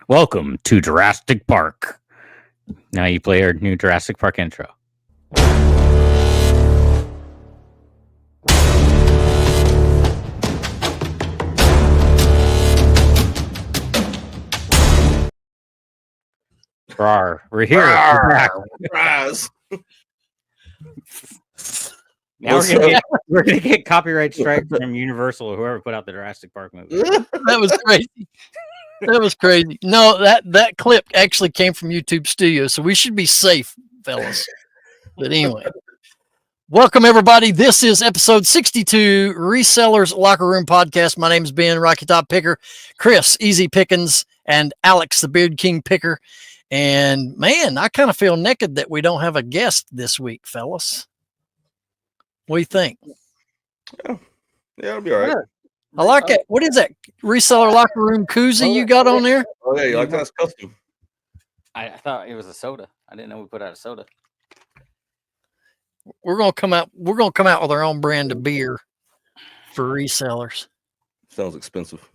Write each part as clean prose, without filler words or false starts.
Welcome to Jurassic Park. Now you play our new Jurassic Park intro. Rawr, we're here. We're back. Now we're gonna get copyright strike from Universal or whoever put out the Jurassic Park movie. That was crazy. That was crazy. No, that clip actually came from YouTube Studios, so we should be safe, fellas. But anyway, welcome everybody. This is episode 62, Resellers Locker Room Podcast. My name is Ben, Rocky Top Picker, Chris, Easy Pickens, and Alex, the Beard King Picker. And man, I kind of feel naked that we don't have a guest this week, fellas. What do you think? Yeah, it'll be all right. I like it. What is that reseller locker room koozie you got on there? Oh yeah, you like that? It's custom. I thought it was a soda. I didn't know we put out a soda. We're gonna come out with our own brand of beer for resellers. Sounds expensive.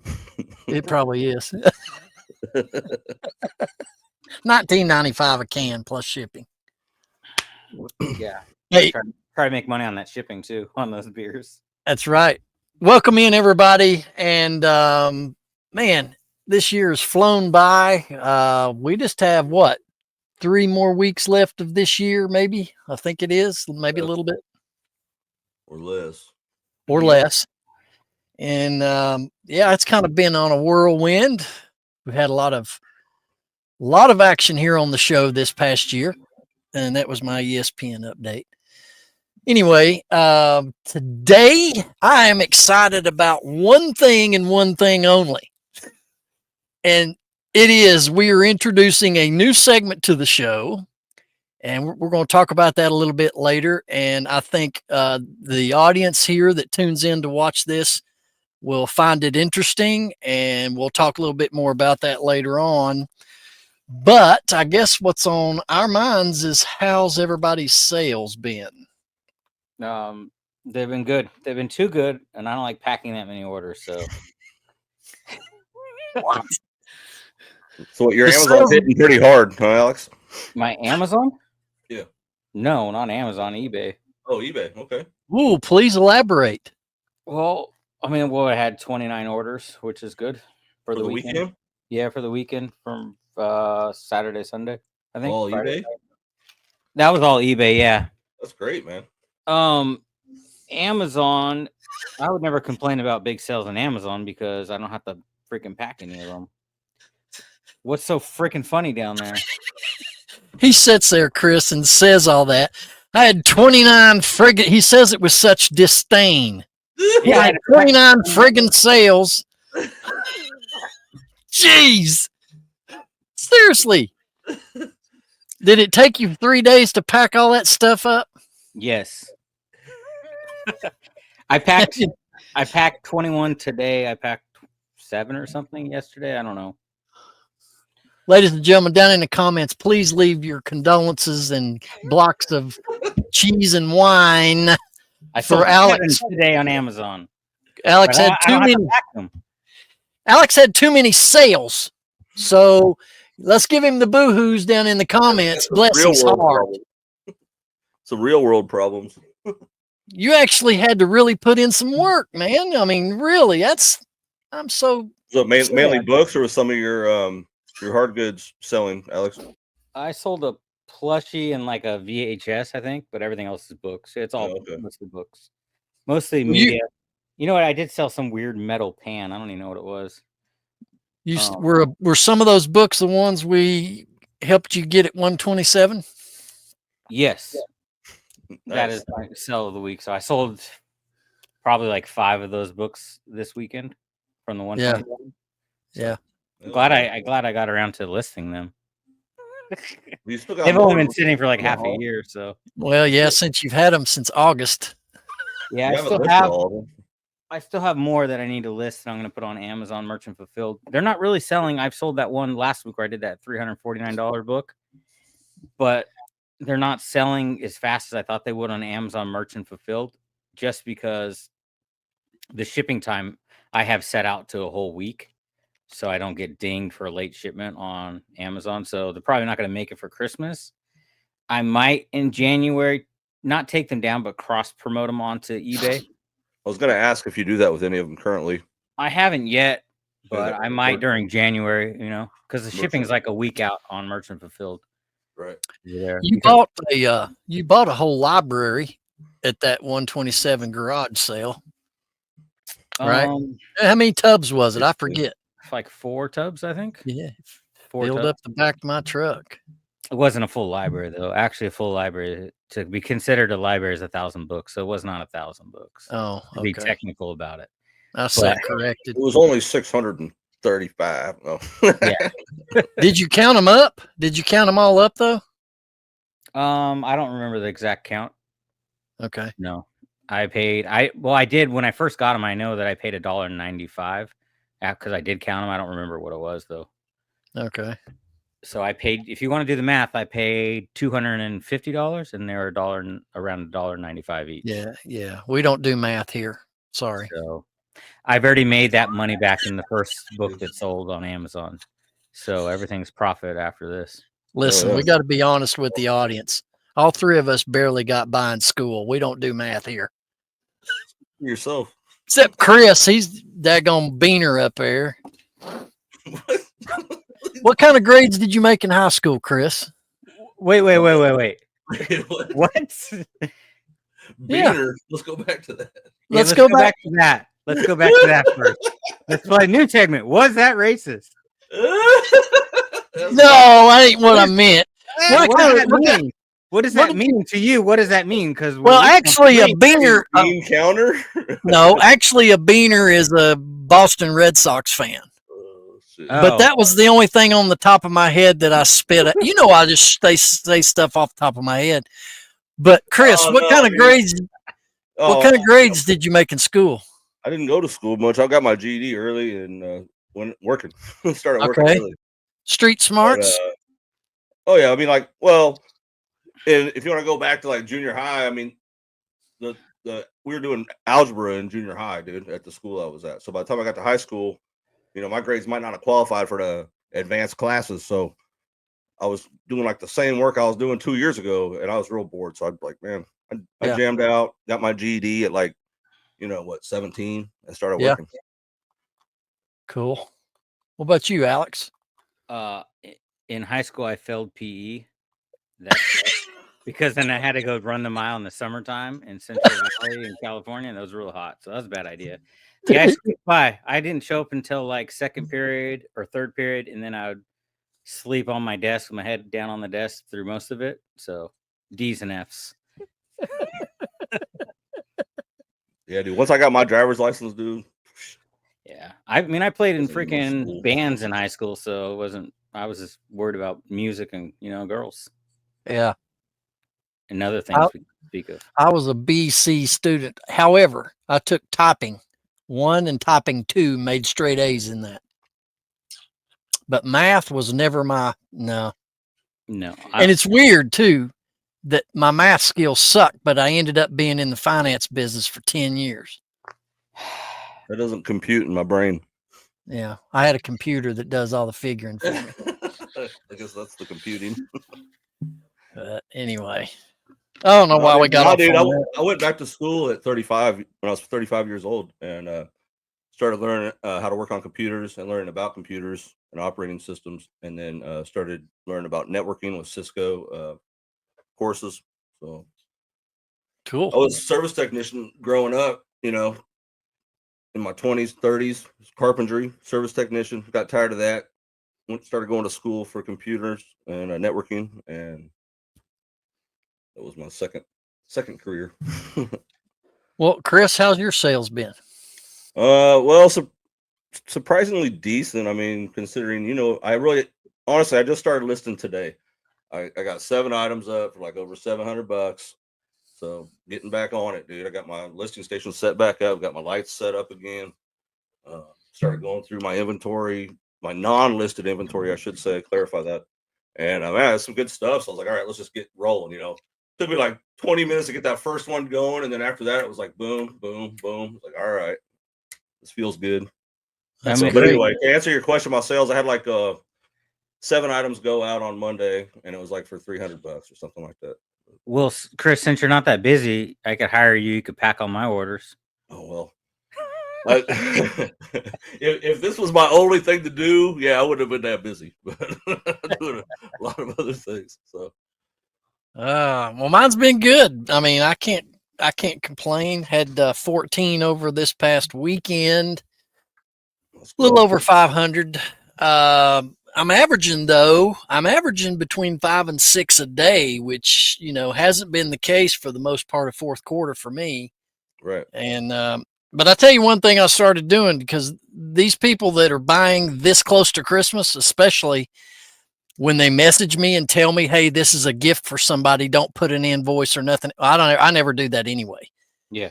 It probably is. $19.95 a can plus shipping. Yeah. Hey, try to make money on that shipping too, on those beers. that's right. Welcome in everybody. And man, this year has flown by. We just have 3 more weeks left of this year, maybe. I think it is, maybe a little bit. Or less. And yeah, it's kind of been on a whirlwind. We've had a lot of action here on the show this past year, and that was my ESPN update. Anyway, today I am excited about one thing and one thing only, and it is we are introducing a new segment to the show, and we're going to talk about that a little bit later. And I think the audience here that tunes in to watch this will find it interesting, and we'll talk a little bit more about that later on. But I guess what's on our minds is how's everybody's sales been? They've been good. They've been too good, and I don't like packing that many orders. So, What? So your Amazon's hitting pretty hard, huh, Alex? My Amazon? Yeah. No, not Amazon. eBay. Oh, eBay. Okay. Ooh, please elaborate. Well, I had 29 orders, which is good for the weekend. Yeah, for the weekend from Saturday, Sunday. I think. All Friday. eBay. That was all eBay. Yeah. That's great, man. Amazon, I would never complain about big sales on Amazon because I don't have to freaking pack any of them. What's so freaking funny down there? He sits there, Chris, and says all that. I had 29 friggin', he says it with such disdain. Yeah, I had 29 friggin' sales. Jeez. Seriously. Did it take you 3 days to pack all that stuff up? Yes. I packed 21 today. I packed 7 or something yesterday. I don't know. Ladies and gentlemen, down in the comments, please leave your condolences and blocks of cheese and wine for Alex today on Amazon. Alex had too many sales. So let's give him the boo-hoos down in the comments. Bless his heart. Some real world problems. You actually had to really put in some work, man. I mean, really, I'm so. So mainly books, or was some of your hard goods selling, Alex? I sold a plushie and like a VHS, I think, but everything else is books. It's all mostly books, mostly media. You know what? I did sell some weird metal pan. I don't even know what it was. Were some of those books the ones we helped you get at 127? Yes. Nice. That is my sell of the week. So I sold probably like 5 of those books this weekend from the 127. Yeah. Glad I got around to listing them. They've only been sitting for like half a year, so. Well, yeah, since you've had them since August. Yeah, I still have more that I need to list, and I'm going to put on Amazon Merchant Fulfilled. They're not really selling. I've sold that one last week where I did that $349 book, but they're not selling as fast as I thought they would on Amazon Merchant Fulfilled, just because the shipping time I have set out to a whole week. so I don't get dinged for a late shipment on Amazon. So they're probably not going to make it for Christmas. I might in January not take them down, but cross promote them onto eBay. I was going to ask if you do that with any of them currently. I haven't yet, but I might during January, because the shipping is like a week out on Merchant Fulfilled. Right. You bought a whole library at that 127 garage sale. Right. How many tubs was it? I forget. Like 4 tubs, I think. Yeah. 4 filled tubs. Up the back of my truck. It wasn't a full library though. Actually, a full library to be considered a library is 1,000 books. So it was not 1,000 books. Oh, okay. To be technical about it. I said corrected. It was only 635. Oh. Yeah. Did you count them up? Did you count them all up though? I don't remember the exact count. Okay. No. I did when I first got them. I know that I paid $1.95 because I did count them. I don't remember what it was though. Okay. So I paid, if you want to do the math, I paid $250 and they were around $1.95 each. Yeah. We don't do math here. Sorry. So I've already made that money back in the first book that sold on Amazon. So everything's profit after this. Listen, we got to be honest with the audience. All 3 of us barely got by in school. We don't do math here. Yourself. Except Chris, he's daggone beaner up there. What kind of grades did you make in high school, Chris? Wait. What? Beaner. Let's go back to that. Let's go back to that. Let's go back to that first. Let's play a new segment. Was that racist? No, I ain't what I meant. What does that mean to you? What does that mean? Because actually, a beaner. Bean counter? No, actually, a beaner is a Boston Red Sox fan. But that was the only thing on the top of my head that I spit at. I just say stuff off the top of my head. But Chris, what kind of grades? What kind of grades did you make in school? I didn't go to school much. I got my GED early and went working. Started working early. Street smarts. But, I mean, and if you want to go back to like junior high, I mean, we were doing algebra in junior high, dude, at the school I was at. So by the time I got to high school, my grades might not have qualified for the advanced classes. So I was doing like the same work I was doing 2 years ago, and I was real bored. So I'd be like, man, I jammed out, got my GED at 17, and started working. Cool. What about you, Alex? In high school, I failed PE. That's because then I had to go run the mile in the summertime in Central Valley in California, and it was real hot. So that was a bad idea. Yeah, I squeaked by. I didn't show up until like second period or third period, and then I would sleep on my desk with my head down on the desk through most of it. So D's and F's. Yeah, dude. Once I got my driver's license, dude. Yeah, I mean, I played in freaking bands in high school, so it wasn't. I was just worried about music and girls. Yeah, and other things we speak of. I was a BC student. However, I took typing 1 and typing 2, made straight A's in that. But math was never no. And it's weird too that my math skills suck, but I ended up being in the finance business for 10 years. That doesn't compute in my brain. Yeah, I had a computer that does all the figuring for me. I guess that's the computing. Anyway, I don't know why we got off. Dude, I went back to school at 35 when I was 35 years old and started learning how to work on computers and learning about computers and operating systems, and then started learning about networking with Cisco courses. So cool. I was a service technician growing up, in my 20s, 30s, carpentry, service technician. Got tired of that. Started going to school for computers and networking, and that was my second career. Well, Chris, how's your sales been? Well, surprisingly decent. I mean, considering, I just started listing today. I got 7 items up for like over $700. So getting back on it, dude. I got my listing station set back up, got my lights set up again. Started going through my inventory, my non-listed inventory, I should say, clarify that. And man, that's some good stuff. So I was like, all right, let's just get rolling. Took me like 20 minutes to get that first one going, and then after that, it was like boom, boom, boom. Like, all right, this feels good. That's So, but great. anyway, to answer your question about sales, I had like 7 items go out on Monday, and it was like for $300 or something like that. Well, Chris, since you're not that busy, I could hire you. You could pack all my orders. Oh well. If this was my only thing to do, yeah, I wouldn't have been that busy. But I'm doing a lot of other things. So, well, mine's been good. I mean, I can't complain. Had 14 over this past weekend. A little over 500. I'm averaging between 5 and 6 a day, which, hasn't been the case for the most part of fourth quarter for me. Right. And, but I tell you one thing I started doing, because these people that are buying this close to Christmas, especially when they message me and tell me, hey, this is a gift for somebody, don't put an invoice or nothing. I never do that anyway. Yeah.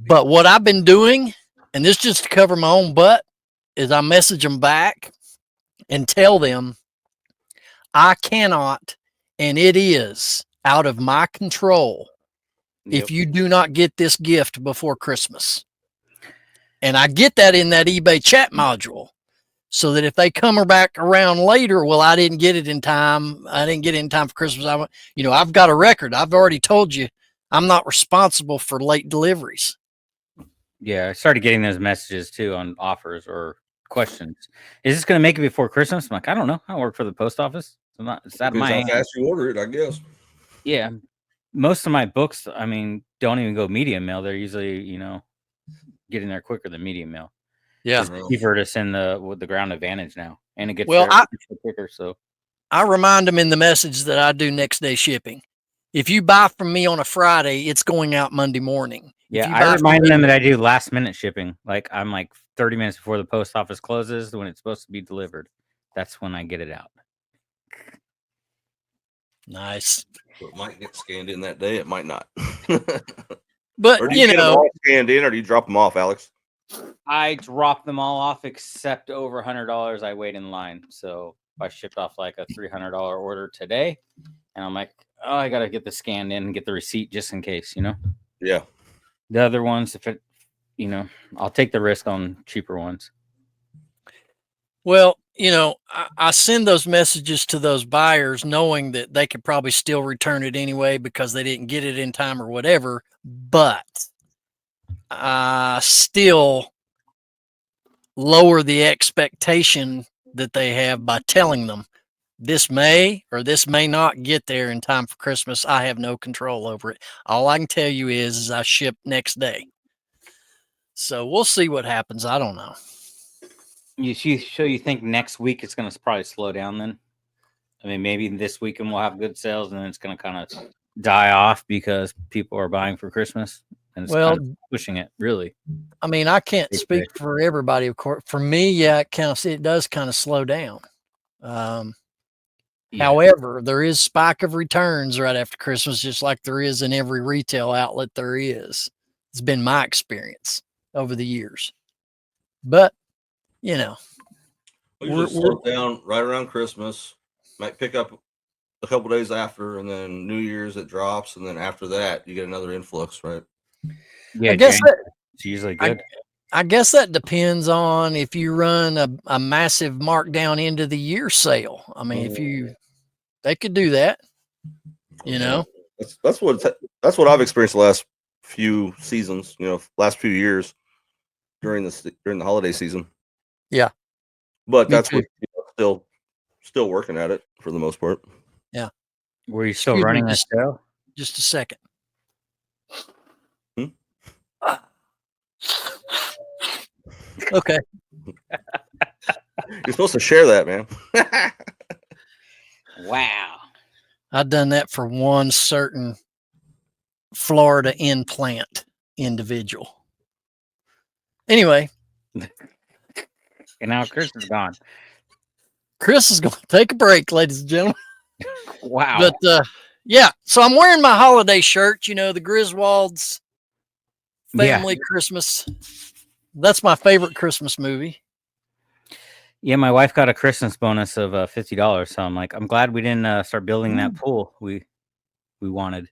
But what I've been doing, and this just to cover my own butt, is I message them back and tell them I cannot, and it is out of my control if you do not get this gift before Christmas. And I get that in that eBay chat module, so that if they come back around later, well, I didn't get it in time. I didn't get it in time for Christmas. I've got a record. I've already told you I'm not responsible for late deliveries. Yeah, I started getting those messages too on offers or questions. Is this going to make it before Christmas? I'm like, I don't know. I work for the post office. It's out of my hands. How fast you order it, I guess. Yeah. Most of my books, I mean, don't even go medium mail. They're usually, getting there quicker than medium mail. Yeah. It's cheaper to send the ground advantage now. And it gets quicker. So I remind them in the message that I do next day shipping. If you buy from me on a Friday, it's going out Monday morning. Yeah, I remind them that I do last minute shipping. Like I'm like 30 minutes before the post office closes when it's supposed to be delivered. That's when I get it out. Nice. So it might get scanned in that day. It might not. But or do you get them all scanned in, or do you drop them off, Alex? I drop them all off except over $100. I wait in line. So if I shipped off like a $300 order today, and I'm like, oh, I gotta get the scanned in and get the receipt just in case, Yeah. The other ones, if it, I'll take the risk on cheaper ones. Well, I send those messages to those buyers knowing that they could probably still return it anyway because they didn't get it in time or whatever. But I still lower the expectation that they have by telling them this may or this may not get there in time for Christmas. I have no control over it. All I can tell you is I ship next day. So we'll see what happens. I don't know. You think next week it's going to probably slow down then? I mean, maybe this weekend we'll have good sales and then it's going to kind of die off because people are buying for Christmas and it's kind of pushing it, really. I mean, I can't speak for everybody, of course. For me, yeah, it does kind of slow down. However, there is spike of returns right after Christmas, just like there is in every retail outlet there is. It's been my experience over the years. But, you just slow down right around Christmas, might pick up a couple days after, and then New Year's it drops, and then after that you get another influx, right? Yeah, I guess it's usually good. I guess that depends on if you run a massive markdown into the year sale. I mean, they could do that, That's what I've experienced the last few seasons, last few years during the holiday season. Yeah, but that's what still working at it for the most part. Yeah. Were you still running that show? Just a second. Okay. You're supposed to share that, man. Wow. I've done that for one certain Florida implant individual. Anyway. And now Chris is gone. Chris is going to take a break, ladies and gentlemen. Wow. But yeah, so I'm wearing my holiday shirt, the Griswold's Family Christmas. That's my favorite Christmas movie. Yeah, my wife got a Christmas bonus of $50, so I'm glad we didn't start building that pool we wanted.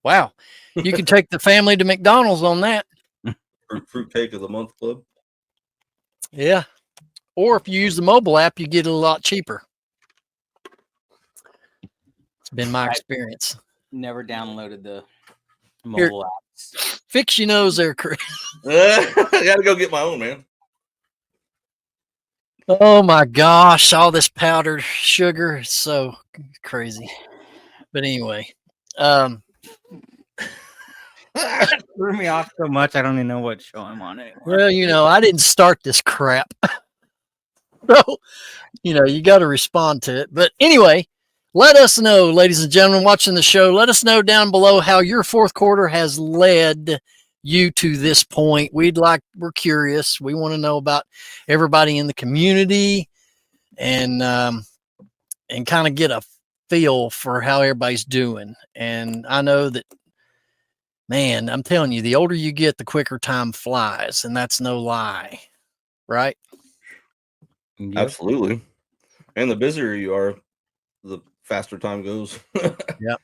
Wow, you can take the family to McDonald's on that. Fruit cake of the month club. Yeah. Or if you use the mobile app, you get it a lot cheaper. It's been my experience. Never downloaded the mobile apps. Fix your nose there, Chris. I gotta go get my own, man. Oh my gosh, all this powdered sugar is so crazy. But anyway, threw me off so much I don't even know what show I'm on anymore. well, I didn't start this crap. So, you got to respond to it. But anyway, let us know, ladies and gentlemen, watching the show, let us know down below how your fourth quarter has led you to this point. We're curious. We want to know about everybody in the community and kind of get a feel for how everybody's doing. And I know that, man, I'm telling you, the older you get, the quicker time flies, and that's no lie, right? Yep. Absolutely. And the busier you are, the faster time goes. Yep.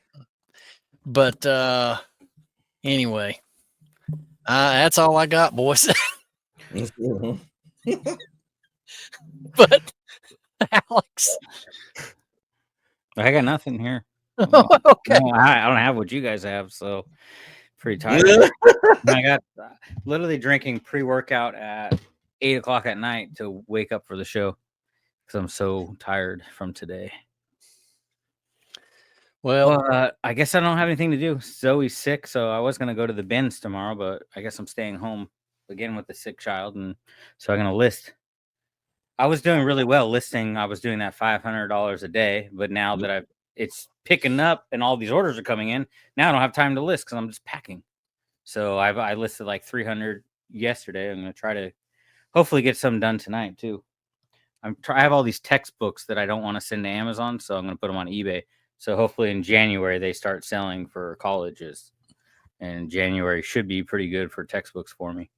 But anyway, that's all I got, boys. But Alex, I got nothing here. Okay. No, I don't have what you guys have, so pretty tired. I got literally drinking pre-workout at 8 o'clock at night to wake up for the show because I'm so tired from today. Well, I guess I don't have anything to do. Zoe's sick, so I was gonna go to the bins tomorrow, but I guess I'm staying home again with the sick child, and so I'm gonna list. I was doing really well listing. I was doing that $500 a day, but now that it's picking up and all these orders are coming in, now I don't have time to list because I'm just packing. So I listed like 300 yesterday. I'm gonna try to hopefully get some done tonight too. I have all these textbooks that I don't want to send to Amazon, so I'm gonna put them on eBay. So hopefully in January they start selling for colleges, and January should be pretty good for textbooks for me.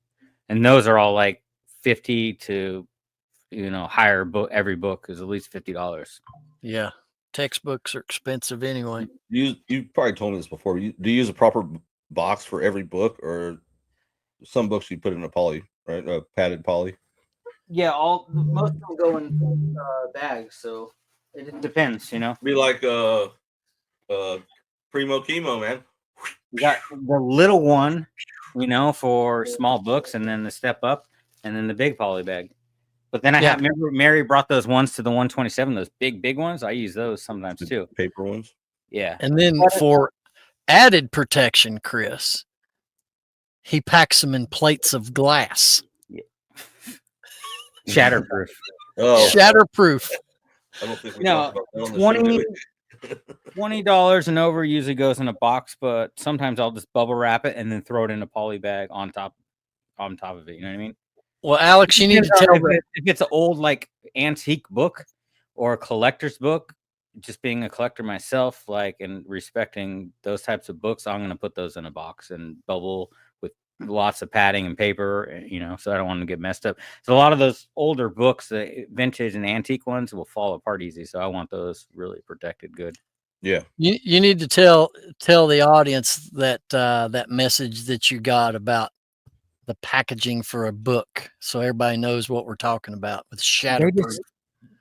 And those are all like 50 to higher book. Every book is at least $50. Yeah, textbooks are expensive anyway. You probably told me this before. Do you use a proper box for every book, or some books you put in a poly, right? A padded poly. Yeah, most of them go in bags, so it depends. Be like Primo Chemo, man. You got the little one, for small books, and then the step up, and then the big poly bag. But then remember Mary brought those ones to the 127, those big ones. I use those sometimes too. Paper ones. Yeah. And then for added protection, Chris, he packs them in plates of glass. Yeah. Shatterproof. Oh, shatterproof. I don't think we talked about that on the $20 and over usually goes in a box, but sometimes I'll just bubble wrap it and then throw it in a poly bag on top of it. You know what I mean? Well, Alex, you need to tell if it's an old like antique book or a collector's book, just being a collector myself, and respecting those types of books, I'm going to put those in a box and bubble with lots of padding and paper, so I don't want to get messed up. So a lot of those older books, the vintage and antique ones, will fall apart easy. So I want those really protected good. Yeah. You need to tell the audience that that message that you got about the packaging for a book, so everybody knows what we're talking about with shatterproof.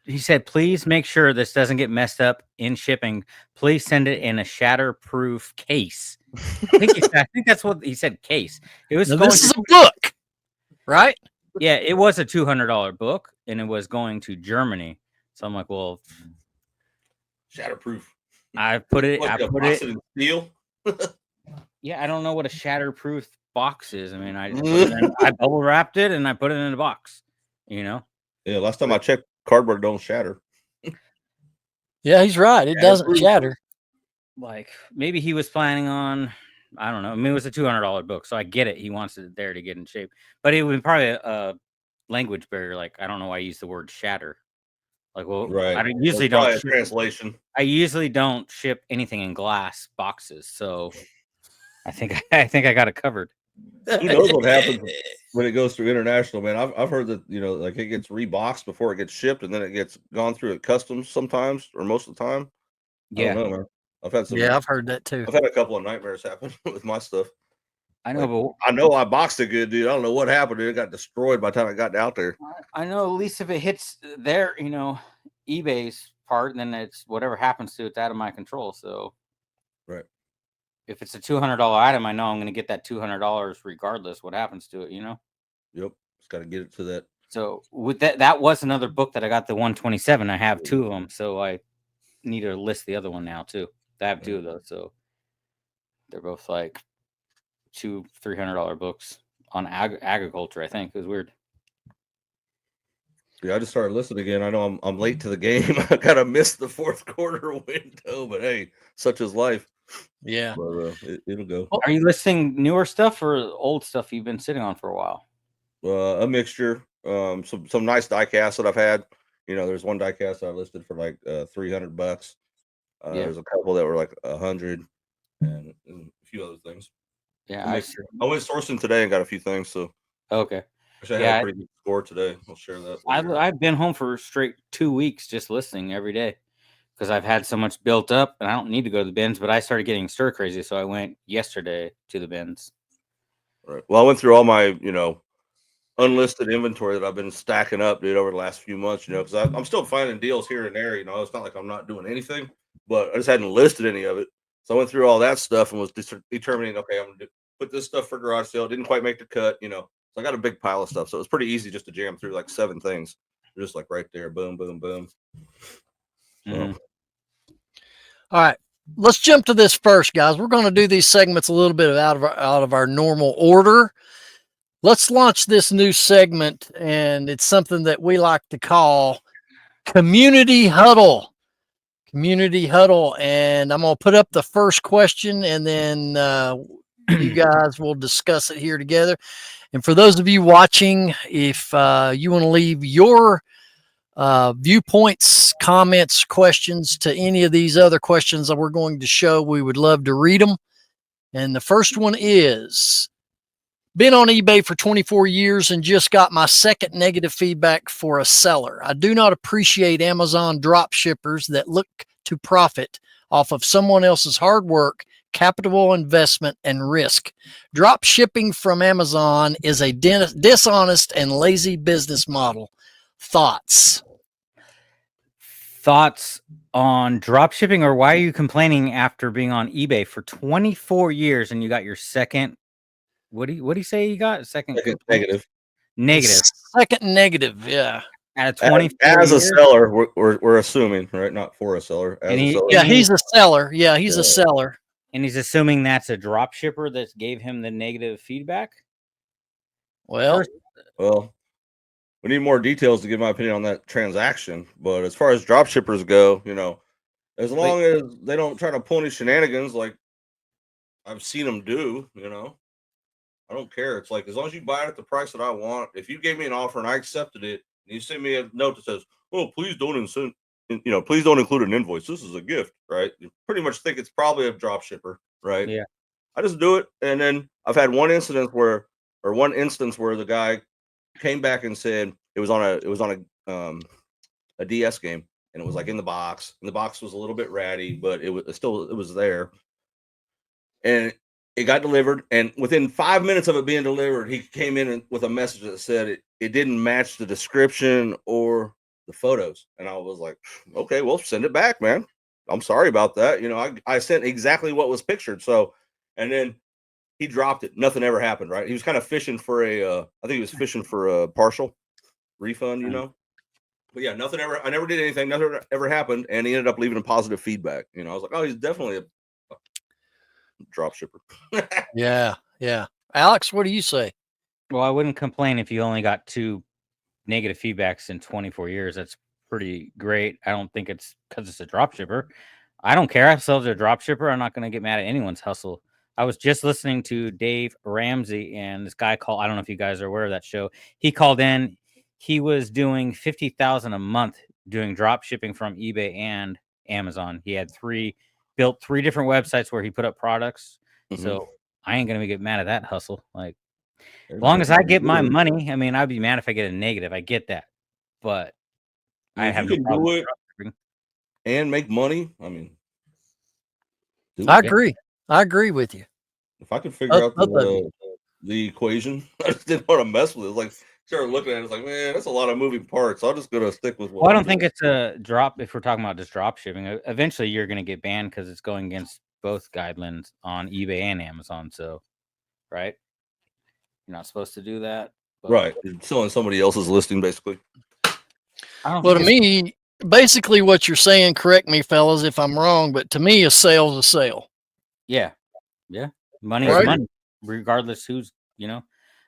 He said, please make sure this doesn't get messed up in shipping. Please send it in a shatterproof case. I think that's what he said. Case. It was. This is a book, right? Yeah, it was a $200 book, and it was going to Germany. So I'm like, well, shatterproof. I put it in steel. Yeah, I don't know what a shatterproof box is. I mean, I bubble wrapped it and I put it in a box. Yeah, last time I checked, cardboard don't shatter. Yeah, he's right. It doesn't shatter. Like maybe he was planning on, I don't know. I mean, it was a $200 book, so I get it. He wants it there to get in shape, but it would probably a language barrier. Like I don't know why I use the word shatter. Like, well, right. I usually don't translation. I usually don't ship anything in glass boxes, so I think I got it covered. Who knows what happens when it goes through international, man? I've heard that like it gets reboxed before it gets shipped, and then it gets gone through at customs sometimes, or most of the time. Yeah, I don't know, man. I've had some. Yeah, I've heard that too. I've had a couple of nightmares happen with my stuff. I know, I know I boxed it good, dude. I don't know what happened. It got destroyed by the time I got out there. I know. At least if it hits their, eBay's part, then it's whatever happens to it's out of my control. So, right. If it's a $200 item, I know I'm going to get that $200 regardless what happens to it. Yep. Just got to get it to that. So with that was another book that I got, the 127. I have 2 of them, so I need to list the other one now too. I have 2 of those, so they're both like $200-$300 books on agriculture. I think it was weird. Yeah, I just started listening again. I know I'm late to the game. I kind of missed the fourth quarter window, but hey, such is life. Yeah, but it'll go. Are you listing newer stuff or old stuff you've been sitting on for a while? A mixture. Some nice die casts that I've had. There's one die cast I listed for like $300. There's a couple that were like 100, and a few other things. Yeah, I went sourcing today and got a few things. So okay. I had a pretty good score today. I'll share that. I've been home for straight 2 weeks just listing every day because I've had so much built up and I don't need to go to the bins, but I started getting stir crazy. So I went yesterday to the bins. Right. Well, I went through all my, unlisted inventory that I've been stacking up, dude, over the last few months, because I'm still finding deals here and there. It's not like I'm not doing anything, but I just hadn't listed any of it. So I went through all that stuff and was determining, okay, I'm going to put this stuff for garage sale. Didn't quite make the cut, So I got a big pile of stuff. So it was pretty easy just to jam through like 7 things. They're just like right there. Boom, boom, boom. All right. Let's jump to this first, guys. We're going to do these segments a little bit out of our normal order. Let's launch this new segment, and it's something that we like to call Community Huddle. Community Huddle, and I'm going to put up the first question, and then you guys will discuss it here together. And for those of you watching, if you want to leave your viewpoints, comments, questions to any of these other questions that we're going to show, we would love to read them. And the first one is, been on eBay for 24 years and just got my second negative feedback for a seller. I do not appreciate Amazon drop shippers that look to profit off of someone else's hard work, capital investment, and risk. Drop shipping from Amazon is a dishonest and lazy business model. Thoughts on drop shipping, or why are you complaining after being on eBay for 24 years and you got your second? What do you say you got? Second negative. Second negative, yeah. At 24 as a seller, we're assuming, right? Not for a seller. He's a seller. Yeah, he's a seller. And he's assuming that's a drop shipper that gave him the negative feedback? Well, we need more details to give my opinion on that transaction. But as far as drop shippers go, as long as they don't try to pull any shenanigans like I've seen them do, I don't care. It's like, as long as you buy it at the price that I want, if you gave me an offer and I accepted it, and you send me a note that says, "Oh, please don't please don't include an invoice. This is a gift," right? You pretty much think it's probably a drop shipper, right? Yeah. I just do it, and then I've had one instance where the guy came back and said it was on a DS game, and it was like in the box, and the box was a little bit ratty, but it was there, and it got delivered, and within 5 minutes of it being delivered, he came in with a message that said it didn't match the description or the photos. And I was like, okay, well, send it back, man. I'm sorry about that. I sent exactly what was pictured. So, and then he dropped it. Nothing ever happened, right? He was kind of fishing for I think he was fishing for a partial refund, But yeah, I never did anything. Nothing ever happened. And he ended up leaving a positive feedback. I was like, oh, he's definitely a drop shipper. Yeah. Alex, what do you say? Well, I wouldn't complain if you only got 2 negative feedbacks in 24 years. That's pretty great. I don't think it's because it's a drop shipper. I don't care if it's a drop shipper. I'm not going to get mad at anyone's hustle. I was just listening to Dave Ramsey, and this guy called. I don't know if you guys are aware of that show. He called in. He was doing $50,000 a month doing drop shipping from eBay and Amazon. He had built 3 different websites where he put up products. Mm-hmm. So I ain't gonna get mad at that hustle. Like, as long as I get my money, I mean, I'd be mad if I get a negative. I get that, but I have no problem do it and make money. I mean, I agree with you. If I could figure out the equation, I just didn't want to mess with it. Like, started looking at it, it's like, man, that's a lot of moving parts. So I'm just gonna stick with what. Well, I don't think it's a drop. If we're talking about just drop shipping, eventually you're going to get banned because it's going against both guidelines on eBay and Amazon. So, right, you're not supposed to do that. But right, you're selling somebody else's listing, basically. Well, to me, basically what you're saying, correct me, fellas, if I'm wrong, but to me, a sale's a sale. Yeah. Money is money, regardless who's,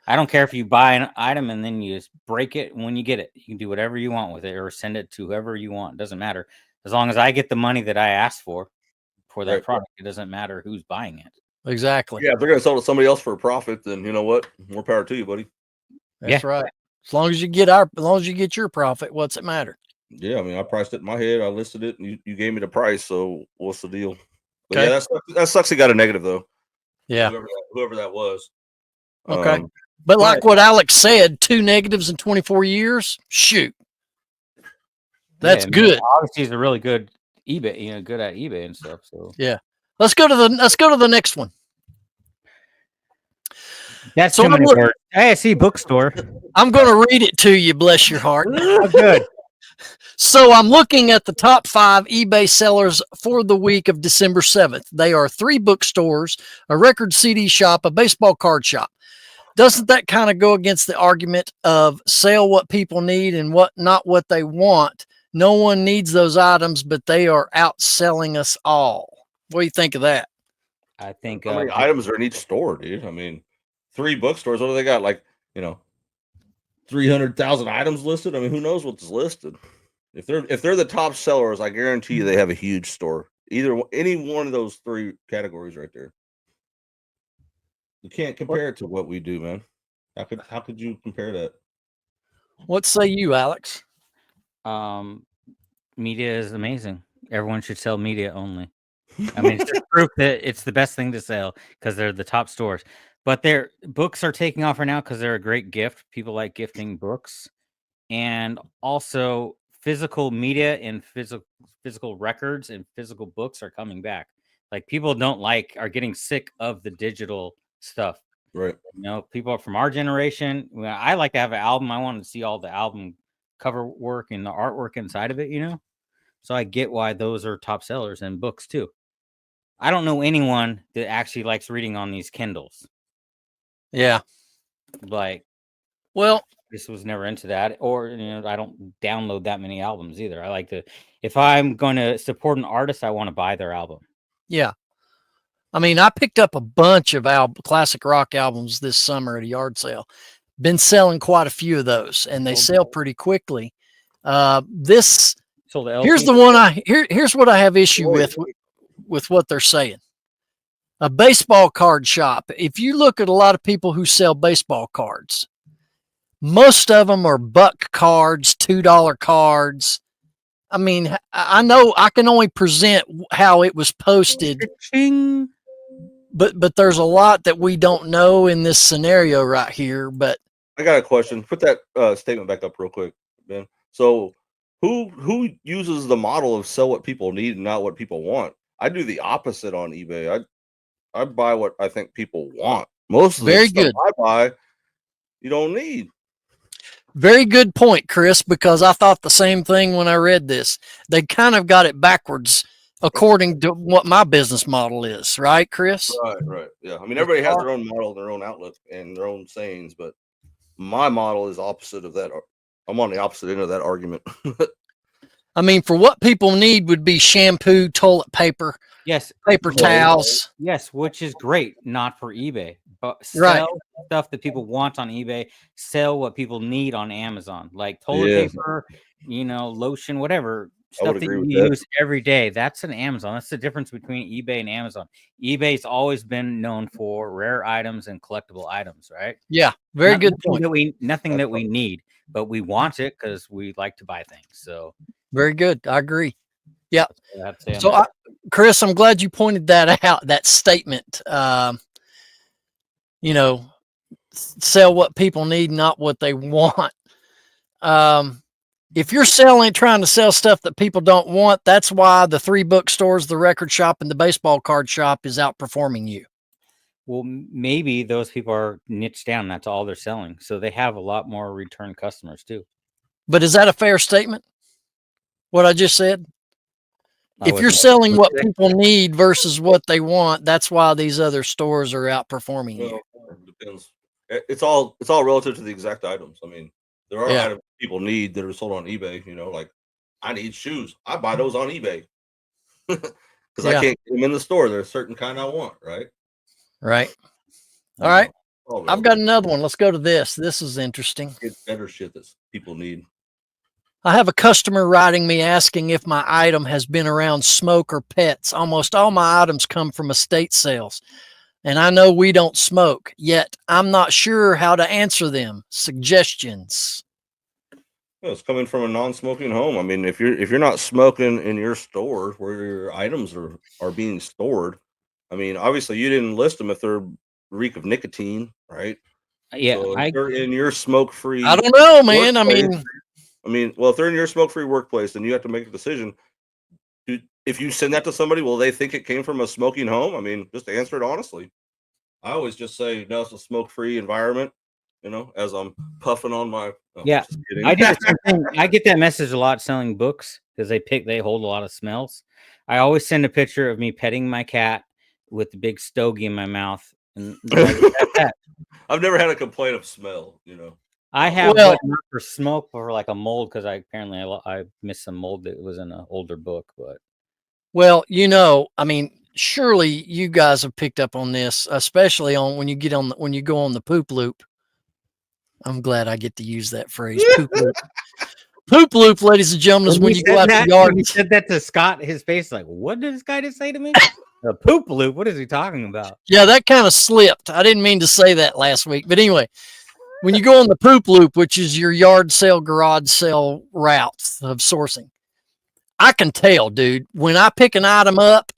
I don't care if you buy an item and then you just break it when you get it. You can do whatever you want with it or send it to whoever you want. It doesn't matter. As long as I get the money that I asked for that product, it doesn't matter who's buying it. Exactly. Yeah, if they're going to sell to somebody else for a profit, then you know what? More power to you, buddy. That's right. As long as you get your profit, what's it matter? Yeah, I mean, I priced it in my head. I listed it, and you gave me the price. So what's the deal? But yeah, that sucks. He got a negative though. Yeah, whoever that was. Okay, but like what Alex said, 2 negatives in 24 years. Shoot, that's good. Obviously, he's a really good eBay. Good at eBay and stuff. So yeah, let's go to the next one. That's too many words. ASC bookstore. I'm going to read it to you. Bless your heart. Oh, good. So I'm looking at the top 5 eBay sellers for the week of December 7th. They are 3 bookstores, a record CD shop, a baseball card shop. Doesn't that kind of go against the argument of sell what people need and not what they want? No one needs those items, but they are outselling us all. What do you think of that? I think how many items are in each store, dude? I mean, 3 bookstores. What do they got? Like, 300,000 items listed. I mean, who knows what's listed? If they're the top sellers, I guarantee you they have a huge store. Any one of those 3 categories right there. You can't compare it to what we do, man. How could you compare that? What say you, Alex? Media is amazing. Everyone should sell media only. I mean, it's proof that it's the best thing to sell because they're the top stores. But their books are taking off right now because they're a great gift. People like gifting books, and also physical media and physical records and physical books are coming back. Like people are getting sick of the digital stuff. Right. People from our generation. I like to have an album. I want to see all the album cover work and the artwork inside of it. So I get why those are top sellers and books too. I don't know anyone that actually likes reading on these Kindles. Yeah. This was never into that, or I don't download that many albums either. I like to, if I'm going to support an artist, I want to buy their album. Yeah. I mean, I picked up a bunch of classic rock albums this summer at a yard sale. Been selling quite a few of those, and they sell pretty quickly. Here's the one here's what I have issue with what they're saying. A baseball card shop. If you look at a lot of people who sell baseball cards, most of them are buck cards, $2 cards. I mean, I know I can only present how it was posted, but there's a lot that we don't know in this scenario right here. But I got a question. Put that statement back up real quick, Ben. So who uses the model of sell what people need and not what people want? I do the opposite on eBay. I buy what I think people want. Most of the stuff I buy, you don't need. Very good point, Chris, because I thought the same thing when I read this. They kind of got it backwards according to what my business model is. Right, Chris? Right. Yeah. I mean, everybody has their own model, their own outlook, and their own sayings, but my model is opposite of that. I'm on the opposite end of that argument. I mean, for what people need would be shampoo, toilet paper, paper towels. Yes, which is great, not for eBay. But sell stuff that people want on eBay, sell what people need on Amazon, like toilet paper, lotion, whatever, stuff that you use every day. That's an Amazon. That's the difference between eBay and Amazon. eBay's always been known for rare items and collectible items, right? Yeah, very good point. Nothing that we need, but we want it because we like to buy things. So very good. I agree. Yeah. So, Chris, I'm glad you pointed that out, that statement. Sell what people need, not what they want. If you're trying to sell stuff that people don't want, that's why the 3 bookstores, the record shop, and the baseball card shop is outperforming you. Well, maybe those people are niched down. That's all they're selling. So they have a lot more return customers too. But is that a fair statement? What I just said? I If you're wasn't- selling what people need versus what they want, that's why these other stores are outperforming you. Well, it depends. It's all relative to the exact items. I mean, there are Yeah. items people need that are sold on eBay. Like I need shoes. I buy those on eBay because I Yeah. can't get them in the store. There's a certain kind I want, right? Right. I All don't right. know. All I've got relative. another one. Let's go to this. This is interesting. Get better shit that people need. I have a customer writing me asking if my item has been around smoke or pets. Almost all my items come from estate sales, and I know we don't smoke, yet I'm not sure how to answer them. Suggestions. Well, it's coming from a non-smoking home. I mean, if you're not smoking in your store where your items are being stored, I mean, obviously you didn't list them if they're reek of nicotine, right? Yeah, So if they're in your smoke-free I don't know, man. workplace, well, if they're in your smoke-free workplace, then you have to make a decision. If you send that to somebody, will they think it came from a smoking home? I mean, just answer it honestly. I always just say, no, it's a smoke-free environment, as I'm puffing on my. Oh, Yeah, just kidding. I do the same thing. I get that message a lot selling books because they hold a lot of smells. I always send a picture of me petting my cat with the big stogie in my mouth, and that's that. I've never had a complaint of smell, I have, Well- but not for smoke, but for like a mold because I missed some mold that was in an older book. But Well, I mean, surely you guys have picked up on this, especially on when you go on the poop loop. I'm glad I get to use that phrase, poop loop. Poop loop, ladies and gentlemen, is when you go out to yard. When you said that to Scott, his face like, what did this guy just say to me? A poop loop? What is he talking about? Yeah, that kind of slipped. I didn't mean to say that last week, but anyway, when you go on the poop loop, which is your yard sale, garage sale routes of sourcing, I can tell, dude, when I pick an item up,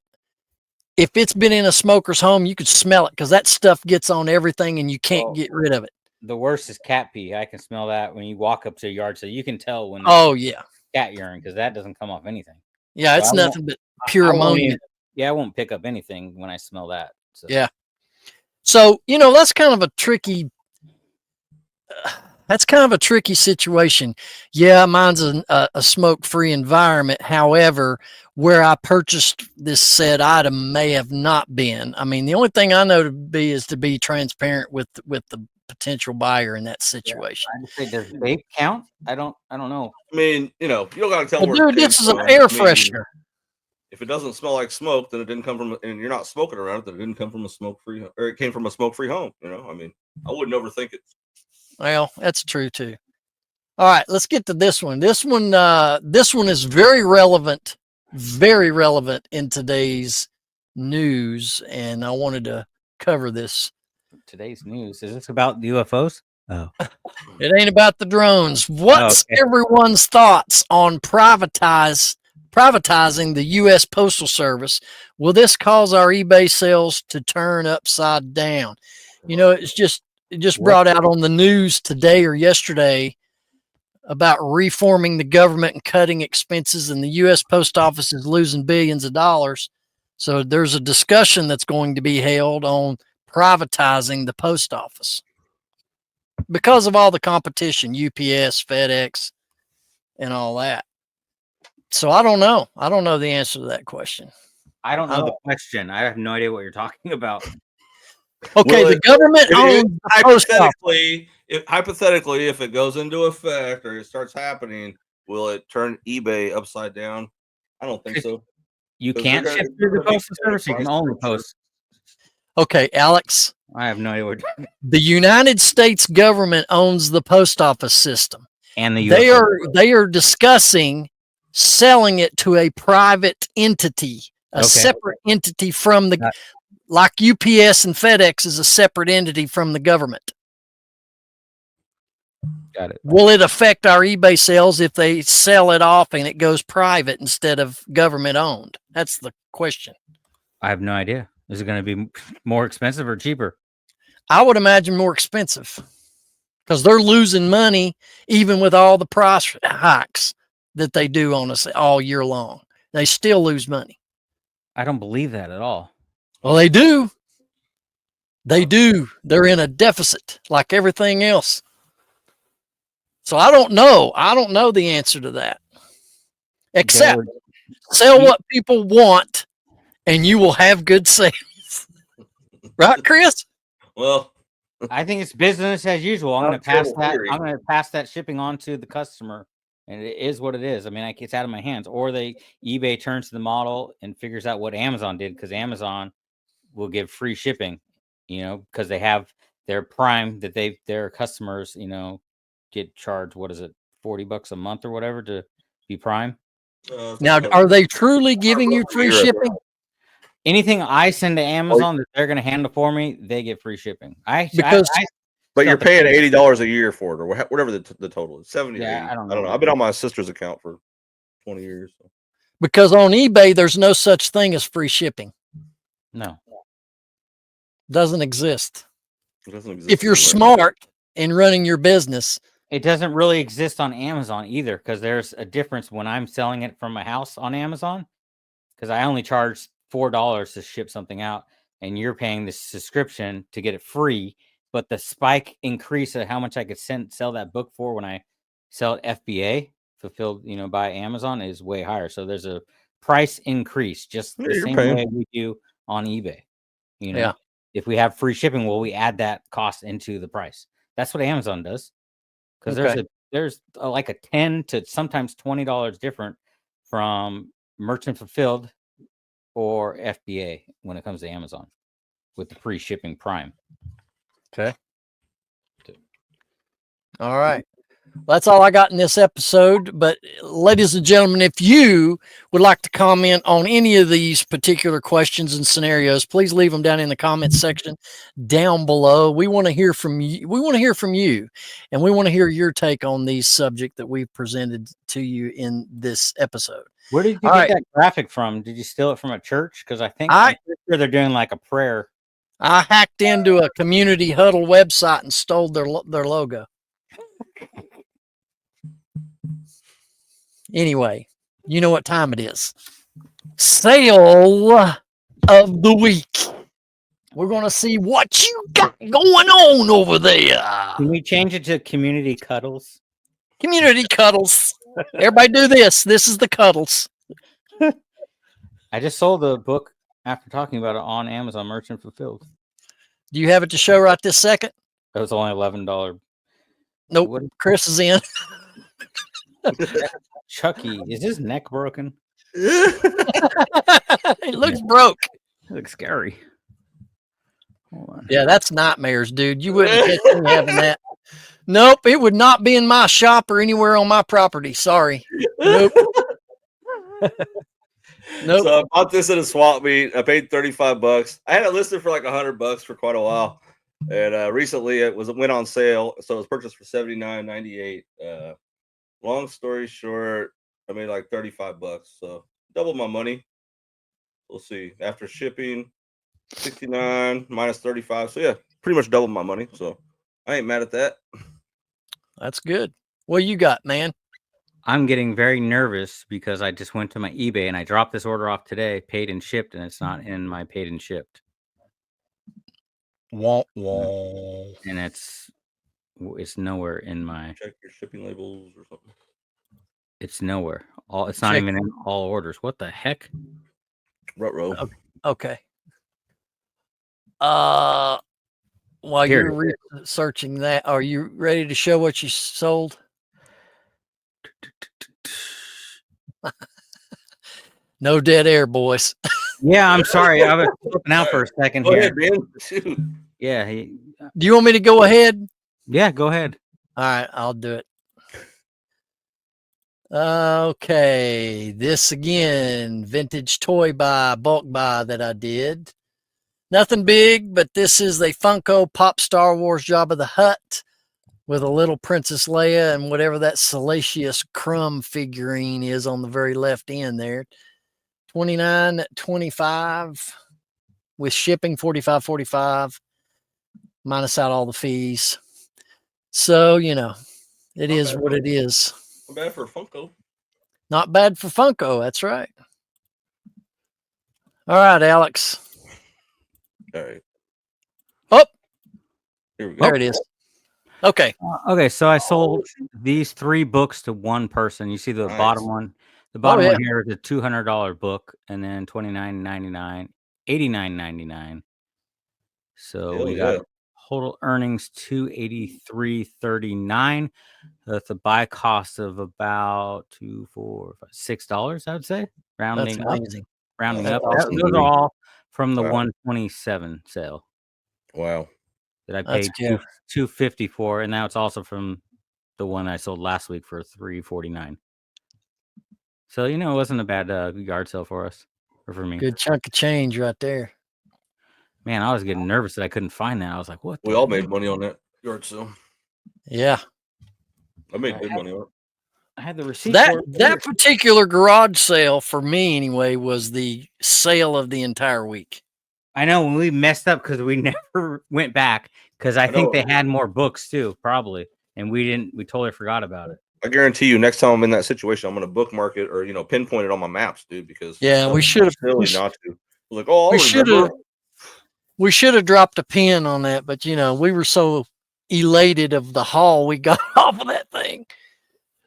if it's been in a smoker's home, you could smell it because that stuff gets on everything and you can't get rid of it. The worst is cat pee. I can smell that when you walk up to a yard sale. You can tell when Oh, yeah. cat urine because that doesn't come off anything. Yeah, So it's I nothing but pure I won't ammonia. I won't pick up anything when I smell that. So. Yeah. So, that's kind of a tricky situation. Yeah, mine's a smoke-free environment. However, where I purchased this said item may have not been. I mean, the only thing I know is to be transparent with the potential buyer in that situation. I just say, does vape count? I don't know. I mean, you don't gotta tell Well, where it dude, came this is an from. air I mean, freshener. If it doesn't smell like smoke, then it didn't come from, and you're not smoking around it, then it didn't come from a smoke-free, or it came from a smoke-free home. I mean, I wouldn't overthink it. Well, that's true too. All right, let's get to this one. This one is very relevant in today's news, and I wanted to cover this. Today's news, is this about the UFOs? Oh, It ain't about the drones. What's everyone's thoughts on privatizing the U.S. Postal Service? Will this cause our eBay sales to turn upside down? It just brought out on the news today or yesterday about reforming the government and cutting expenses, and the U.S. Post Office is losing billions of dollars. So there's a discussion that's going to be held on privatizing the post office because of all the competition, UPS, FedEx, and all that. So I don't know. I don't know the answer to that question. I don't know the question. I have no idea what you're talking about. Okay, the government owns the post office. Hypothetically, if it goes into effect or it starts happening, will it turn eBay upside down? I don't think so. You can't ship through the postal service. You can only post. Okay, Alex. I have no idea. The United States government owns the post office system, and they are discussing selling it to a private entity, a separate entity from the, like UPS and FedEx is a separate entity from the government. Got it. Will it affect our eBay sales if they sell it off and it goes private instead of government owned? That's the question. I have no idea. Is it going to be more expensive or cheaper? I would imagine more expensive because they're losing money even with all the price hikes that they do on us all year long. They still lose money. I don't believe that at all. Well, they do. They do. They're in a deficit like everything else. So I don't know. I don't know the answer to that. Except sell what people want and you will have good sales. Right, Chris? Well, I think it's business as usual. I'm going to pass that. I'm going to pass that shipping on to the customer, and it is what it is. I mean, it's out of my hands. Or eBay turns to the model and figures out what Amazon did, because Amazon will give free shipping, because they have their Prime that their customers, get charged. What is it, $40 a month or whatever to be Prime? Now, are they truly giving you free shipping? Anything I send to Amazon that they're going to handle for me, they get free shipping. But you're paying $80 a year for it, or whatever the total is, 70 or 80. I don't know. I've been on my sister's account for 20 years. So. Because on eBay, there's no such thing as free shipping. No. Doesn't exist. It doesn't exist. If you're smart in running your business. It doesn't really exist on Amazon either, because there's a difference when I'm selling it from my house on Amazon, because I only charge $4 to ship something out, and you're paying the subscription to get it free. But the spike increase of how much I could sell that book for when I sell it FBA, fulfilled, by Amazon, is way higher. So there's a price increase, just the same way we do on eBay. Yeah. If we have free shipping, we add that cost into the price. That's what Amazon does. Because there's like a $10 to sometimes $20 different from merchant fulfilled or FBA when it comes to Amazon with the free shipping Prime. Okay. All right. Well, that's all I got in this episode. But ladies and gentlemen, if you would like to comment on any of these particular questions and scenarios, please leave them down in the comments section down below. We want to hear from you. We want to hear from you, and we want to hear your take on these subject that we've presented to you in this episode. Where did you get that graphic from? Did you steal it from a church? Because I'm sure they're doing like a prayer. I hacked into a community huddle website and stole their logo. Anyway, you know what time it is. Sale of the week. We're going to see what you got going on over there. Can we change it to community cuddles? Community cuddles. Everybody do this. This is the cuddles. I just sold the book after talking about it on Amazon Merchant Fulfilled. Do you have it to show right this second? It was only $11. Nope. Chris is in. Chucky, is his neck broken? It looks broke. It looks scary. Hold on. Yeah, that's nightmares, dude. You wouldn't catch me having that. Nope, it would not be in my shop or anywhere on my property. Sorry. Nope. Nope. So I bought this at a swap meet. I paid $35. I had it listed for like $100 for quite a while, and recently it went on sale. So it was purchased for $79.98. Long story short, I made like $35. So double my money. We'll see. After shipping, 69 minus 35. So yeah, pretty much double my money. So I ain't mad at that. That's good. What you got, man? I'm getting very nervous because I just went to my eBay and I dropped this order off today, paid and shipped, and it's not in my paid and shipped. Wah, wah. And it's nowhere in my. Check your shipping labels or something. It's nowhere. It's not even in all orders. What the heck? Ruh-roh. Okay. While you're researching that, are you ready to show what you sold? No dead air, boys. Yeah, I'm sorry. I was flipping out for a second Go here. ahead, Ben. Shoot. Yeah. Do you want me to go ahead? Yeah, go ahead. All right, I'll do it. Okay, this again, vintage toy buy, bulk buy that I did. Nothing big, but this is a Funko Pop Star Wars Jabba the Hutt with a little Princess Leia and whatever that Salacious Crumb figurine is on the very left end there. $29.25 with shipping, $45.45 minus out all the fees. So, it is what it is. Not bad for Funko. Not bad for Funko. That's right. All right, Alex. All right. Oh, Here we go. There it is. Okay. Okay, so I sold these 3 books to one person. You see the bottom one? The bottom one here is a $200 book, and then $29.99, $89.99. So we got total earnings $283.39. That's a buy cost of about $6, I would say. Rounding up. Rounding up. Awesome, Those are all from the 127 sale. Wow. That I paid $250 for, and now it's also from the one I sold last week for $349. So it wasn't a bad yard sale for us or for me. Good chunk of change right there. Man, I was getting nervous that I couldn't find that. I was like, "What?" We all made money on that yard sale. Yeah, I made good money on it. I had the receipt. That particular garage sale for me anyway was the sale of the entire week. I know when we messed up because we never went back because I think they had more books too, probably, and we didn't. We totally forgot about it. I guarantee you, next time I'm in that situation, I'm going to bookmark it or pinpoint it on my maps, dude. Because we should have silly not to. Like, oh, we should have dropped a pin on that, but we were so elated of the haul we got off of that thing.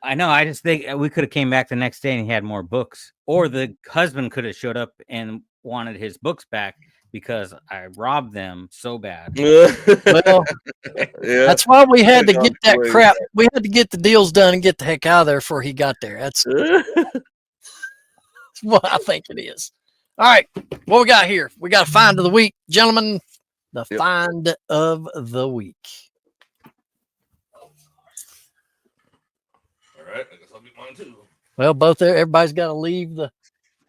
I know. I just think we could have came back the next day and he had more books, or the husband could have showed up and wanted his books back because I robbed them so bad. Well, that's why we had to get that crap. We had to get the deals done and get the heck out of there before he got there. That's what I think it is. All right, what we got here? We got a find of the week, gentlemen. The find of the week. All right, I guess I'll get mine too. Well, everybody's got to leave the.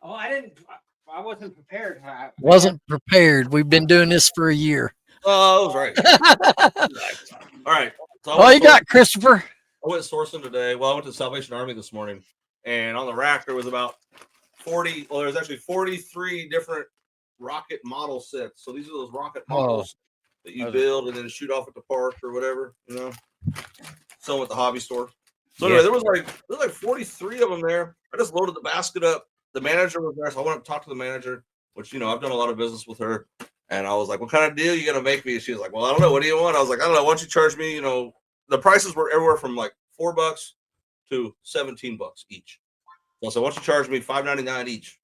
Oh, I wasn't prepared. Wasn't prepared. We've been doing this for a year. Oh, that was right. All right. So you got, Christopher? I went sourcing today. Well, I went to the Salvation Army this morning, and on the rack there was about 40. Well, there's actually 43 different rocket model sets. So these are those rocket models that you build and then shoot off at the park or whatever. Selling at the hobby store. So anyway, there was like 43 of them there. I just loaded the basket up. The manager was there, so I went up to talk to the manager, which I've done a lot of business with her. And I was like, "What kind of deal you gonna make me?" And she was like, "Well, I don't know. What do you want?" I was like, "I don't know. Why don't you charge me?" The prices were everywhere from like $4 to $17 each. So I said, "Why don't you charge me $5.99 each?"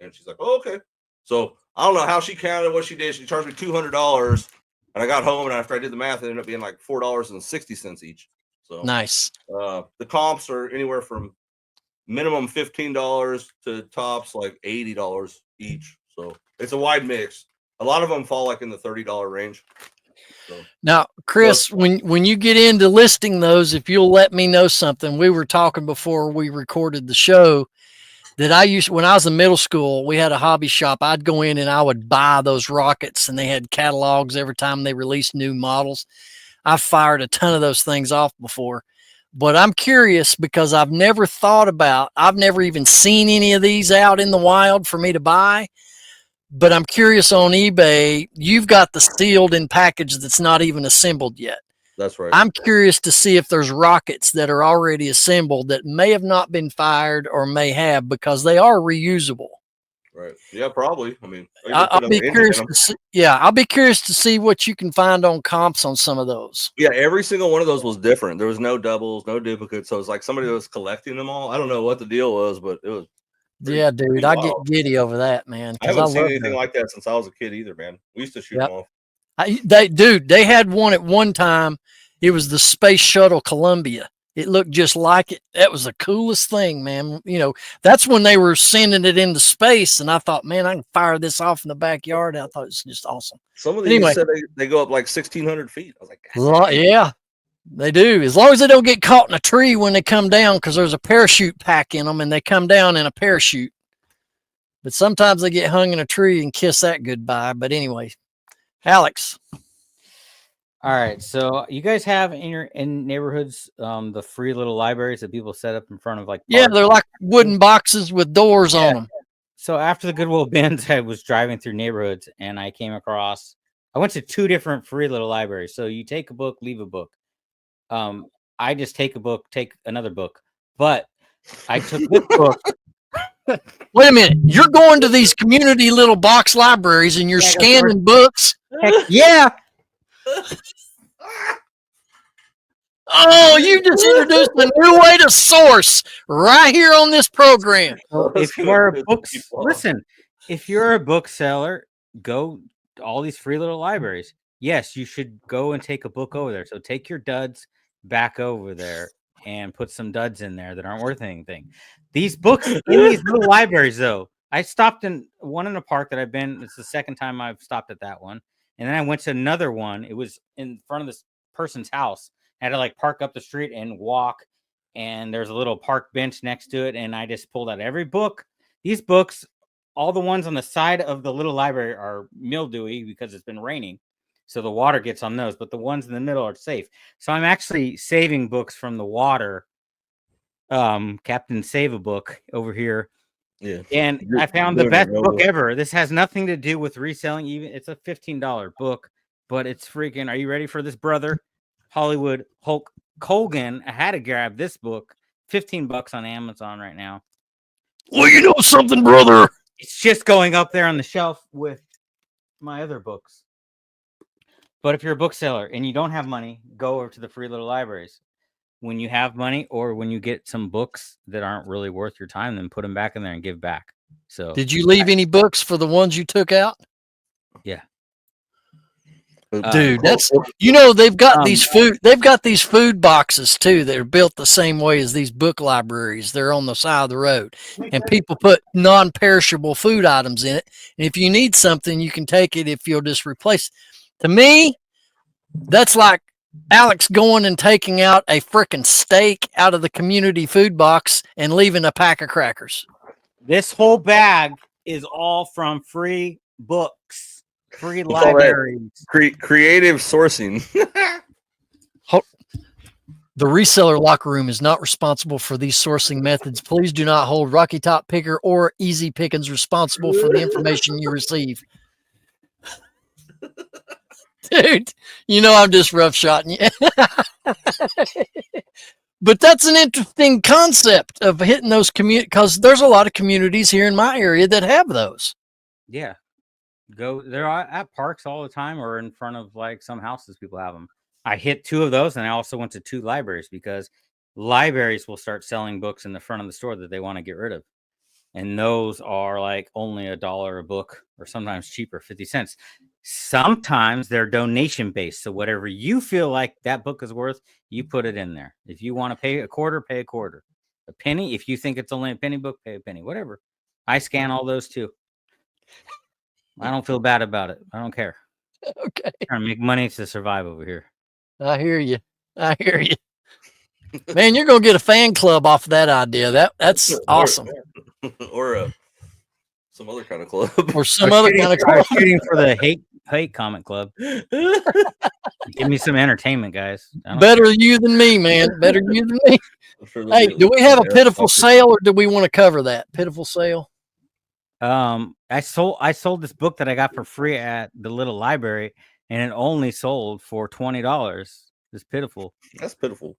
And she's like, "Oh, okay." So I don't know how she counted, what she did. She charged me $200, and I got home, and after I did the math, it ended up being like $4.60 each. So nice. The comps are anywhere from minimum $15 to tops like $80 each. So it's a wide mix. A lot of them fall like in the $30 range. So. Now, Chris, when you get into listing those, if you'll let me know something, we were talking before we recorded the show that when I was in middle school, we had a hobby shop. I'd go in and I would buy those rockets, and they had catalogs every time they released new models. I've fired a ton of those things off before, but I'm curious because I've never even seen any of these out in the wild for me to buy. But I'm curious on eBay, you've got the sealed in package that's not even assembled yet. That's right. I'm curious to see if there's rockets that are already assembled that may have not been fired or may have, because they are reusable. Right. Yeah, probably. I mean, I'll be curious to see. Yeah, I'll be curious to see what you can find on comps on some of those. Yeah, every single one of those was different. There was no doubles, no duplicates. So it's like somebody was collecting them all. I don't know what the deal was, but it was. Yeah, dude, I get giddy over that, man. I haven't seen anything like that since I was a kid either, man. We used to shoot them off. They had one at one time. It was the Space Shuttle Columbia. It looked just like it. That was the coolest thing, man. That's when they were sending it into space, and I thought, man, I can fire this off in the backyard. I thought it was just awesome. Some of these said they go up like 1,600 feet. I was like, yeah, they do. As long as they don't get caught in a tree when they come down, because there's a parachute pack in them, and they come down in a parachute. But sometimes they get hung in a tree and kiss that goodbye. But anyway, Alex. All right, so you guys have in neighborhoods the free little libraries that people set up in front of parks. They're like wooden boxes with doors on them. So after the Goodwill bins, I was driving through neighborhoods and I came across. I went to 2 different free little libraries. So you take a book, leave a book. I just take a book, take another book. But I took this book. Wait a minute! You're going to these community little box libraries and you're scanning books. Heck, yeah. Oh, you just introduced a new way to source right here on this program. So if you're a if you're a bookseller, go to all these free little libraries. Yes, you should go and take a book over there. So take your duds back over there and put some duds in there that aren't worth anything. These books in these little libraries, though, I stopped in one in a park that I've been. It's the second time I've stopped at that one. And then I went to another one. It was in front of this person's house. I had to like park up the street and walk. And there's a little park bench next to it. And I just pulled out every book. These books, all the ones on the side of the little library are mildewy because it's been raining. So the water gets on those, but the ones in the middle are safe. So I'm actually saving books from the water. Captain Save a Book over here. Yeah. And I found the best book ever. This has nothing to do with reselling. Even it's a $15 book, but it's freaking. Are you ready for this, brother? Hollywood Hulk Hogan. I had to grab this book. $15 on Amazon right now. Well, you know something, brother. It's just going up there on the shelf with my other books. But if you're a bookseller and you don't have money, go over to the free little libraries. When you have money or when you get some books that aren't really worth your time, then put them back in there and give back. So did you leave any books for the ones you took out? Yeah. Dude, that's, you know, they've got these food boxes too that are built the same way as these book libraries. They're on the side of the road and people put non-perishable food items in it. And if you need something, you can take it if you'll just replace it. To me, that's like Alex going and taking out a freaking steak out of the community food box and leaving a pack of crackers. This whole bag is all from free books, free libraries. Creative sourcing. The Reseller Locker Room is not responsible for these sourcing methods. Please do not hold Rocky Top Picker or Easy Pickens responsible for the information you receive. Dude, you know I'm just roughshotting you. But that's an interesting concept of hitting those communities, because there's a lot of communities here in my area that have those. Yeah. They're at parks all the time or in front of like some houses people have them. I hit 2 of those, and I also went to 2 libraries because libraries will start selling books in the front of the store that they want to get rid of. And those are like only $1 a book, or sometimes cheaper, 50 cents. Sometimes they're donation based. So whatever you feel like that book is worth, you put it in there. If you want to pay a quarter, pay a quarter. A penny, if you think it's only a penny book, pay a penny. Whatever. I scan all those too. I don't feel bad about it. I don't care. Okay. I'm trying to make money to survive over here. I hear you. Man, you're gonna get a fan club off of that idea. That's awesome. Or some other kind of club. Or some other kind of club. Shooting for the hate comment club. Give me some entertainment, guys. Better you than me, man. Better you than me. Hey, do we have a pitiful sale, or do we want to cover that pitiful sale? I sold this book that I got for free at the little library, and it only sold for $20. It's pitiful. That's pitiful.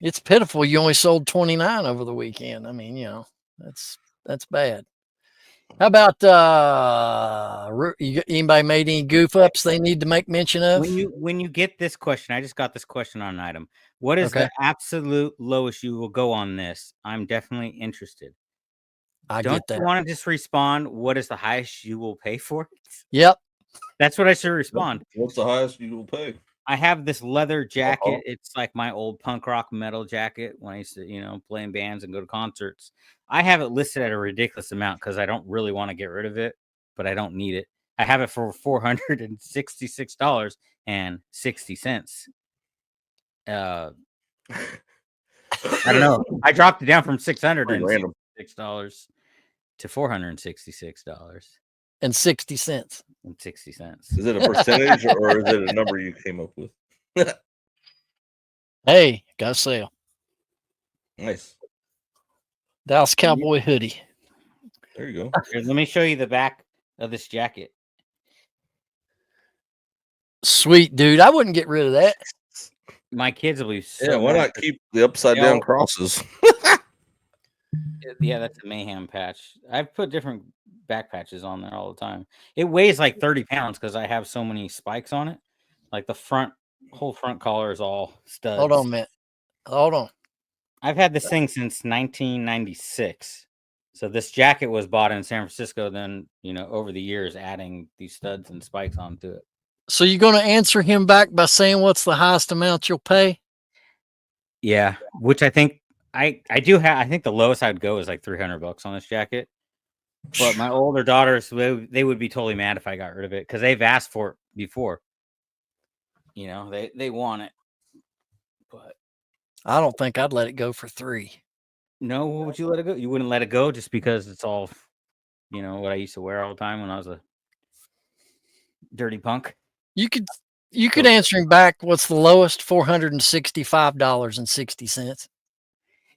It's pitiful. You only sold 29 over the weekend. I mean, you know, that's bad. How about anybody made any goof ups they need to make mention of? When you get this question, I just got this question on an item. What is the absolute lowest you will go on this? I'm definitely interested. Don't you want to just respond? What is the highest you will pay for it? Yep. That's what I should respond. What's the highest you will pay? I have this leather jacket. It's like my old punk rock metal jacket when I used to, play in bands and go to concerts. I have it listed at a ridiculous amount because I don't really want to get rid of it, but I don't need it. I have it for $466.60. I don't know. I dropped it down from $666 to $466.60. And 60 cents. Is it a percentage or is it a number you came up with? Hey, got a sale. Nice. Dallas Cowboy hoodie. There you go. Here, let me show you the back of this jacket. Sweet, dude. I wouldn't get rid of that. My kids will be so why not keep the upside down crosses? Yeah, that's a mayhem patch. I've put different back patches on there all the time. It weighs like 30 pounds because I have so many spikes on it. Like the whole front collar is all studs. Hold on a minute. Hold on. I've had this thing since 1996. So this jacket was bought in San Francisco. Then, over the years, adding these studs and spikes onto it. So you're going to answer him back by saying what's the highest amount you'll pay? Yeah, which I think I do have. I think the lowest I'd go is like $300 on this jacket. But my older daughters, they would be totally mad if I got rid of it because they've asked for it before. They want it. But I don't think I'd let it go for $3. No, would you let it go? You wouldn't let it go just because it's all, what I used to wear all the time when I was a dirty punk. You could answer him back. What's the lowest? $465.60.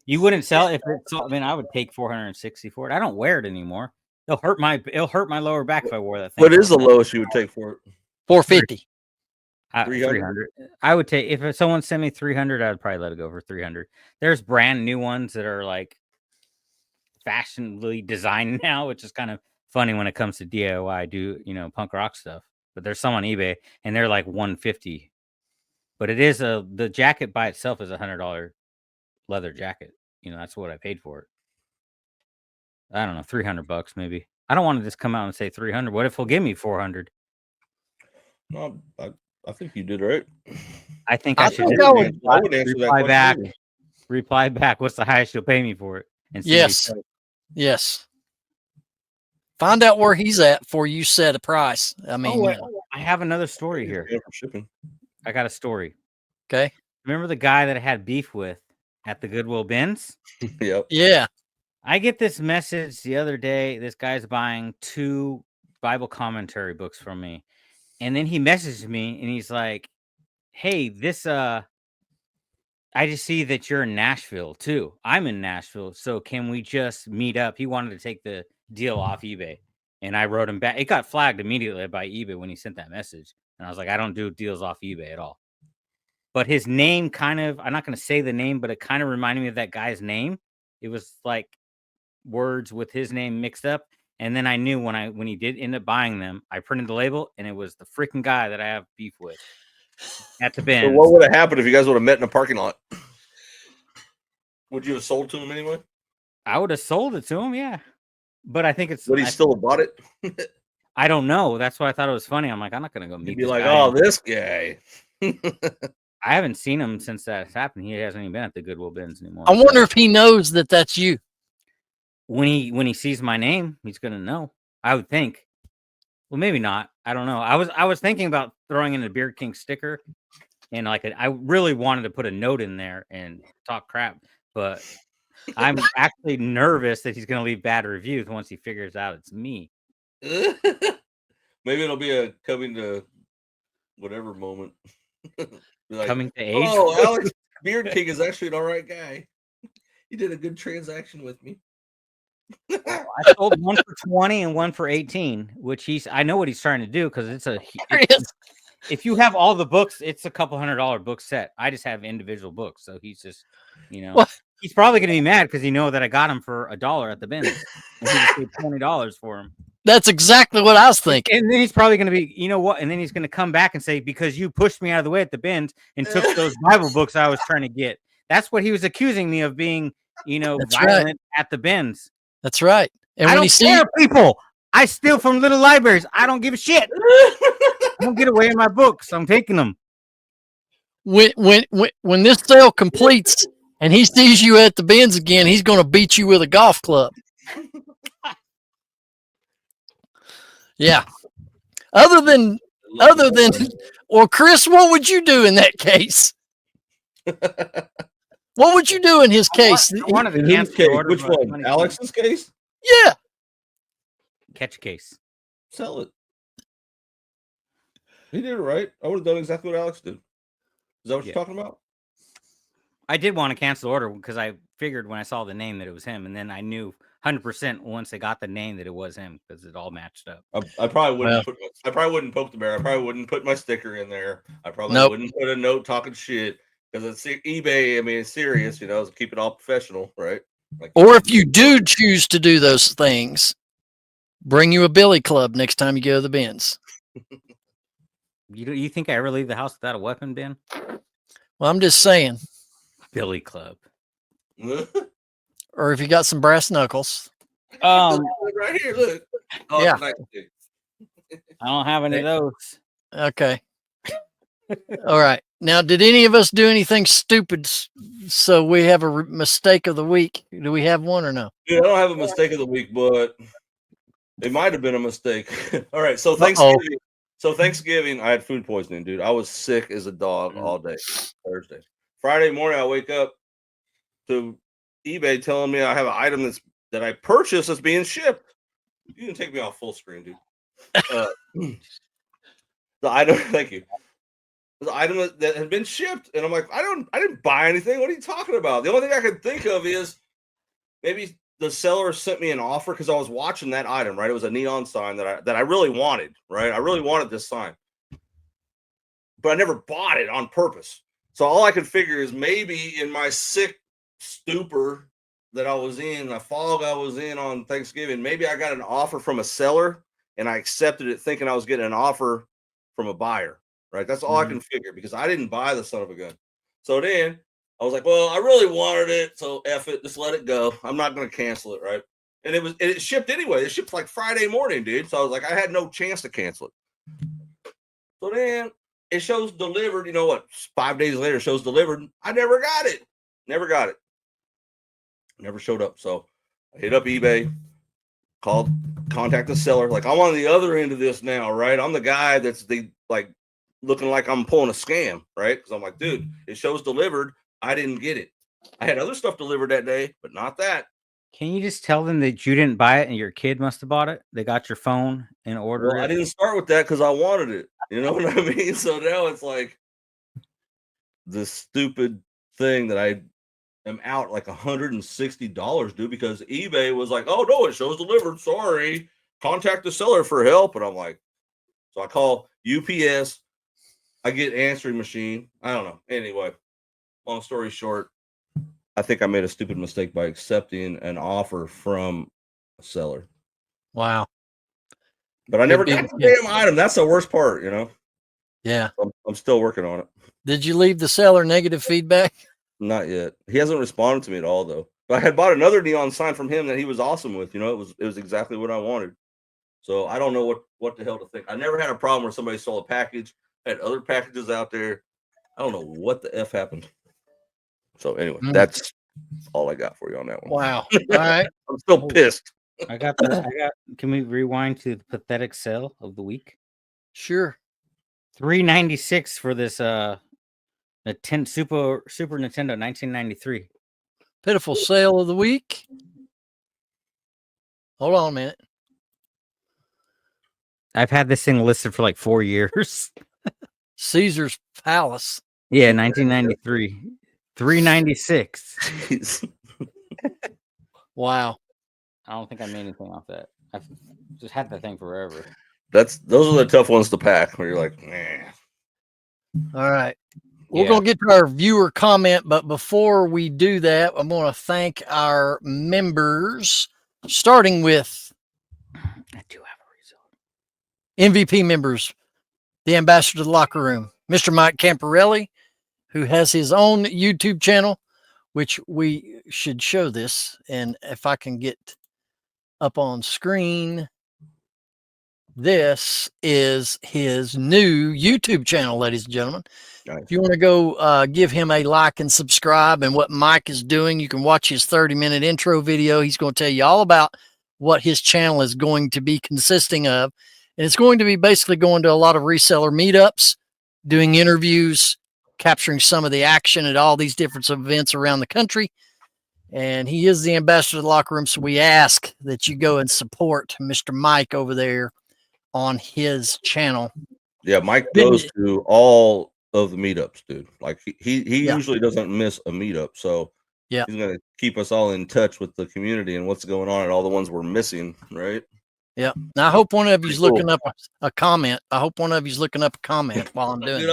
You wouldn't sell it if it's. I mean, I would take $460 for it. I don't wear it anymore. It'll hurt my lower back if I wore that thing. What is the lowest you would take for it? $450. 300. I would take if someone sent me 300. I'd probably let it go for 300. There's brand new ones that are like fashionably designed now, which is kind of funny when it comes to DIY. Do punk rock stuff? But there's some on eBay and they're like $150. But it is the jacket by itself is $100 leather jacket. That's what I paid for it. I don't know, $300 maybe. I don't want to just come out and say 300. What if he'll give me 400? No, I think you did right. I think I should. I would answer reply that back. question. Reply back. What's the highest you'll pay me for it? And Yes. Find out where he's at before you set a price. I mean, I have another story here. For shipping. I got a story. Okay. Remember the guy that I had beef with at the Goodwill bins? Yep. Yeah. I get this message the other day. This guy's buying 2 Bible commentary books from me. And then he messaged me and he's like, hey, I just see that you're in Nashville too. I'm in Nashville. So can we just meet up? He wanted to take the deal off eBay. And I wrote him back. It got flagged immediately by eBay when he sent that message. And I was like, I don't do deals off eBay at all. But his name I'm not going to say the name, but it kind of reminded me of that guy's name. It was like words with his name mixed up. And then I knew when he did end up buying them, I printed the label and it was the freaking guy that I have beef with at the bin. So what would have happened if you guys would have met in a parking lot? Would you have sold to him anyway? I would have sold it to him, yeah. But I think it's. Would he still have bought it? I don't know. That's why I thought it was funny. I'm like, I'm not gonna go meet. He'd be like, oh, this guy. I haven't seen him since that's happened. He hasn't even been at the Goodwill bins anymore. I wonder if he knows that that's you. When he sees my name, he's gonna know. I would think. Well, maybe not. I don't know. I was thinking about throwing in a Beard King sticker, and I really wanted to put a note in there and talk crap, but I'm actually nervous that he's gonna leave bad reviews once he figures out it's me. Maybe it'll be a coming to whatever moment. Like, coming to age. Oh, Alex Beard King is actually an all right guy. He did a good transaction with me. I sold one for 20 and one for 18, which I know what he's trying to do because if you have all the books, it's a couple $100 book set. I just have individual books, so he's just, he's probably gonna be mad because that I got him for $1 at the bin, and he just paid $20 for him. That's exactly what I was thinking. And then he's probably gonna be, and then he's gonna come back and say, because you pushed me out of the way at the bins and took those Bible books I was trying to get. That's what he was accusing me of being, violent at the bins. That's right. And I don't care, people. I steal from little libraries. I don't give a shit. I don't get away with my books. I'm taking them. When this sale completes and he sees you at the bins again, he's going to beat you with a golf club. Yeah. Other than, well, Chris, what would you do in that case? What would you do in his case? One of the case. Which one? Alex's case? Yeah. Catch a case. Sell it. He did it right. I would have done exactly what Alex did. Is that what you're talking about? I did want to cancel the order because I figured when I saw the name that it was him, and then I knew 100% once they got the name that it was him because it all matched up. I probably wouldn't. I probably wouldn't poke the bear. I probably wouldn't put my sticker in there. I probably wouldn't put a note talking shit because it's eBay. I mean, it's serious. Keep it all professional, right? Or if you do choose to do those things, bring you a billy club next time you go to the bins. You think I ever leave the house without a weapon, Ben? Well, I'm just saying. Billy Club. Or if you got some brass knuckles. Right here, look. Oh, yeah. Nice. I don't have any of those. Okay. All right. Now, did any of us do anything stupid so we have a mistake of the week? Do we have one or no? Dude, I don't have a mistake of the week, but it might have been a mistake. All right. So Thanksgiving. Thanksgiving, I had food poisoning, dude. I was sick as a dog all day. Thursday. Friday morning, I wake up to eBay telling me I have an item that I purchased that's being shipped. You can take me off full screen, dude. The item, thank you. The item that had been shipped, and I'm like, I didn't buy anything. What are you talking about? The only thing I could think of is maybe the seller sent me an offer because I was watching that item, right? It was a neon sign that I really wanted, right? I really wanted this sign, but I never bought it on purpose. So all I could figure is maybe in my sick stupor that I was in, the fog I was in on Thanksgiving, maybe I got an offer from a seller and I accepted it thinking I was getting an offer from a buyer, right? That's all I can figure because I didn't buy the son of a gun. So then I was like, well, I really wanted it, so F it, just let it go. I'm not going to cancel it, right? And it shipped anyway. It shipped like Friday morning, dude. So I was like, I had no chance to cancel it. So then it shows delivered. You know what? 5 days later, it shows delivered. I never got it. Never got it. Never showed up. So I hit up eBay, contact the seller. Like, I'm on the other end of this now, right? I'm the guy that's looking like I'm pulling a scam, right? Because I'm like, dude, it shows delivered. I didn't get it. I had other stuff delivered that day, but not that. Can you just tell them that you didn't buy it and your kid must have bought it? They got your phone and ordered it. I didn't start with that because I wanted it. You know what I mean? So now it's like this stupid thing that I am out like $160, dude, because eBay was like, oh no, it shows delivered. Sorry. Contact the seller for help. And I'm like, so I call UPS. I get answering machine. I don't know. Anyway, long story short, I think I made a stupid mistake by accepting an offer from a seller. Wow. But I never got the damn item. That's the worst part, you know? Yeah. I'm still working on it. Did you leave the seller negative feedback? Not yet. He hasn't responded to me at all, though. But I had bought another neon sign from him that he was awesome with. You know, it was exactly what I wanted. So I don't know what the hell to think. I never had a problem where somebody sold a package. I had other packages out there. I don't know what the F happened. So anyway, that's all I got for you on that one. Wow. All right. I'm still pissed. Can we rewind to the pathetic sale of the week? Sure. $396 for this Super Nintendo 1993. Pitiful sale of the week. Hold on a minute. I've had this thing listed for like 4 years. Caesar's Palace. Yeah, 1993. $396. Wow. I don't think I made anything off that. I've just had that thing forever. Those are the tough ones to pack where you're like, nah. All right. We're going to get to our viewer comment, but before we do that, I'm going to thank our members, starting with I do have a result. MVP members, the ambassador to the locker room, Mr. Mike Camparelli, who has his own YouTube channel, which we should show this. And if I can get up on screen, this is his new YouTube channel, ladies and gentlemen. Nice. If you want to go give him a like and subscribe and what Mike is doing, you can watch his 30-minute intro video. He's going to tell you all about what his channel is going to be consisting of. And it's going to be basically going to a lot of reseller meetups, doing interviews, capturing some of the action at all these different events around the country. And he is the ambassador of the locker room. So we ask that you go and support Mr. Mike over there on his channel. Yeah, Mike goes to all of the meetups, dude. Like he usually doesn't miss a meetup. So he's gonna keep us all in touch with the community and what's going on and all the ones we're missing, right? Yeah. Now I hope one of you's looking up a comment. I hope one of you's looking up a comment while I'm doing it.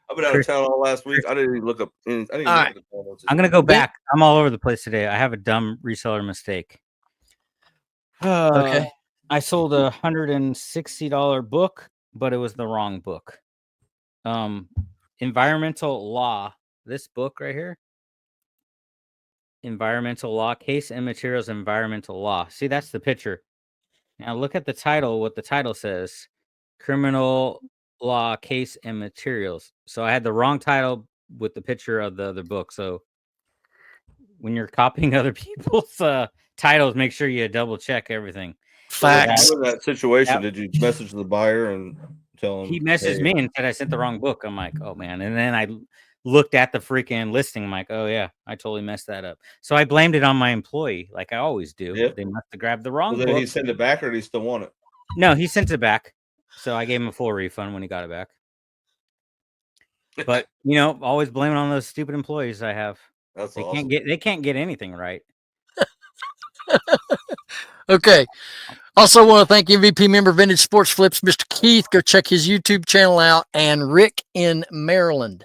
I've been out of town all last week. I didn't even look up anything. I'm gonna go back. I'm all over the place today. I have a dumb reseller mistake. Okay. I sold a $160 book, but it was the wrong book. Environmental law. This book right here. Environmental law, case and materials, environmental law. See, that's the picture. Now look at the title, what the title says. Criminal law, case and materials. So I had the wrong title with the picture of the other book. So when you're copying other people's titles, make sure you double check everything. Facts. So in that situation, did you message the buyer and tell him? He messaged me and said I sent the wrong book. I'm like, oh man. And then I looked at the freaking listing. I'm like, oh yeah, I totally messed that up. So I blamed it on my employee, like I always do. Yep. They must have grabbed the wrong Well, then book. he sent it back, or did he still want it? No, he sent it back. So I gave him a full refund when he got it back. But always blaming on those stupid employees I have. That's they awesome. can't get anything right. Okay. Also want to thank MVP member Vintage Sports Flips, Mr. Keith. Go check his YouTube channel out, and Rick in Maryland.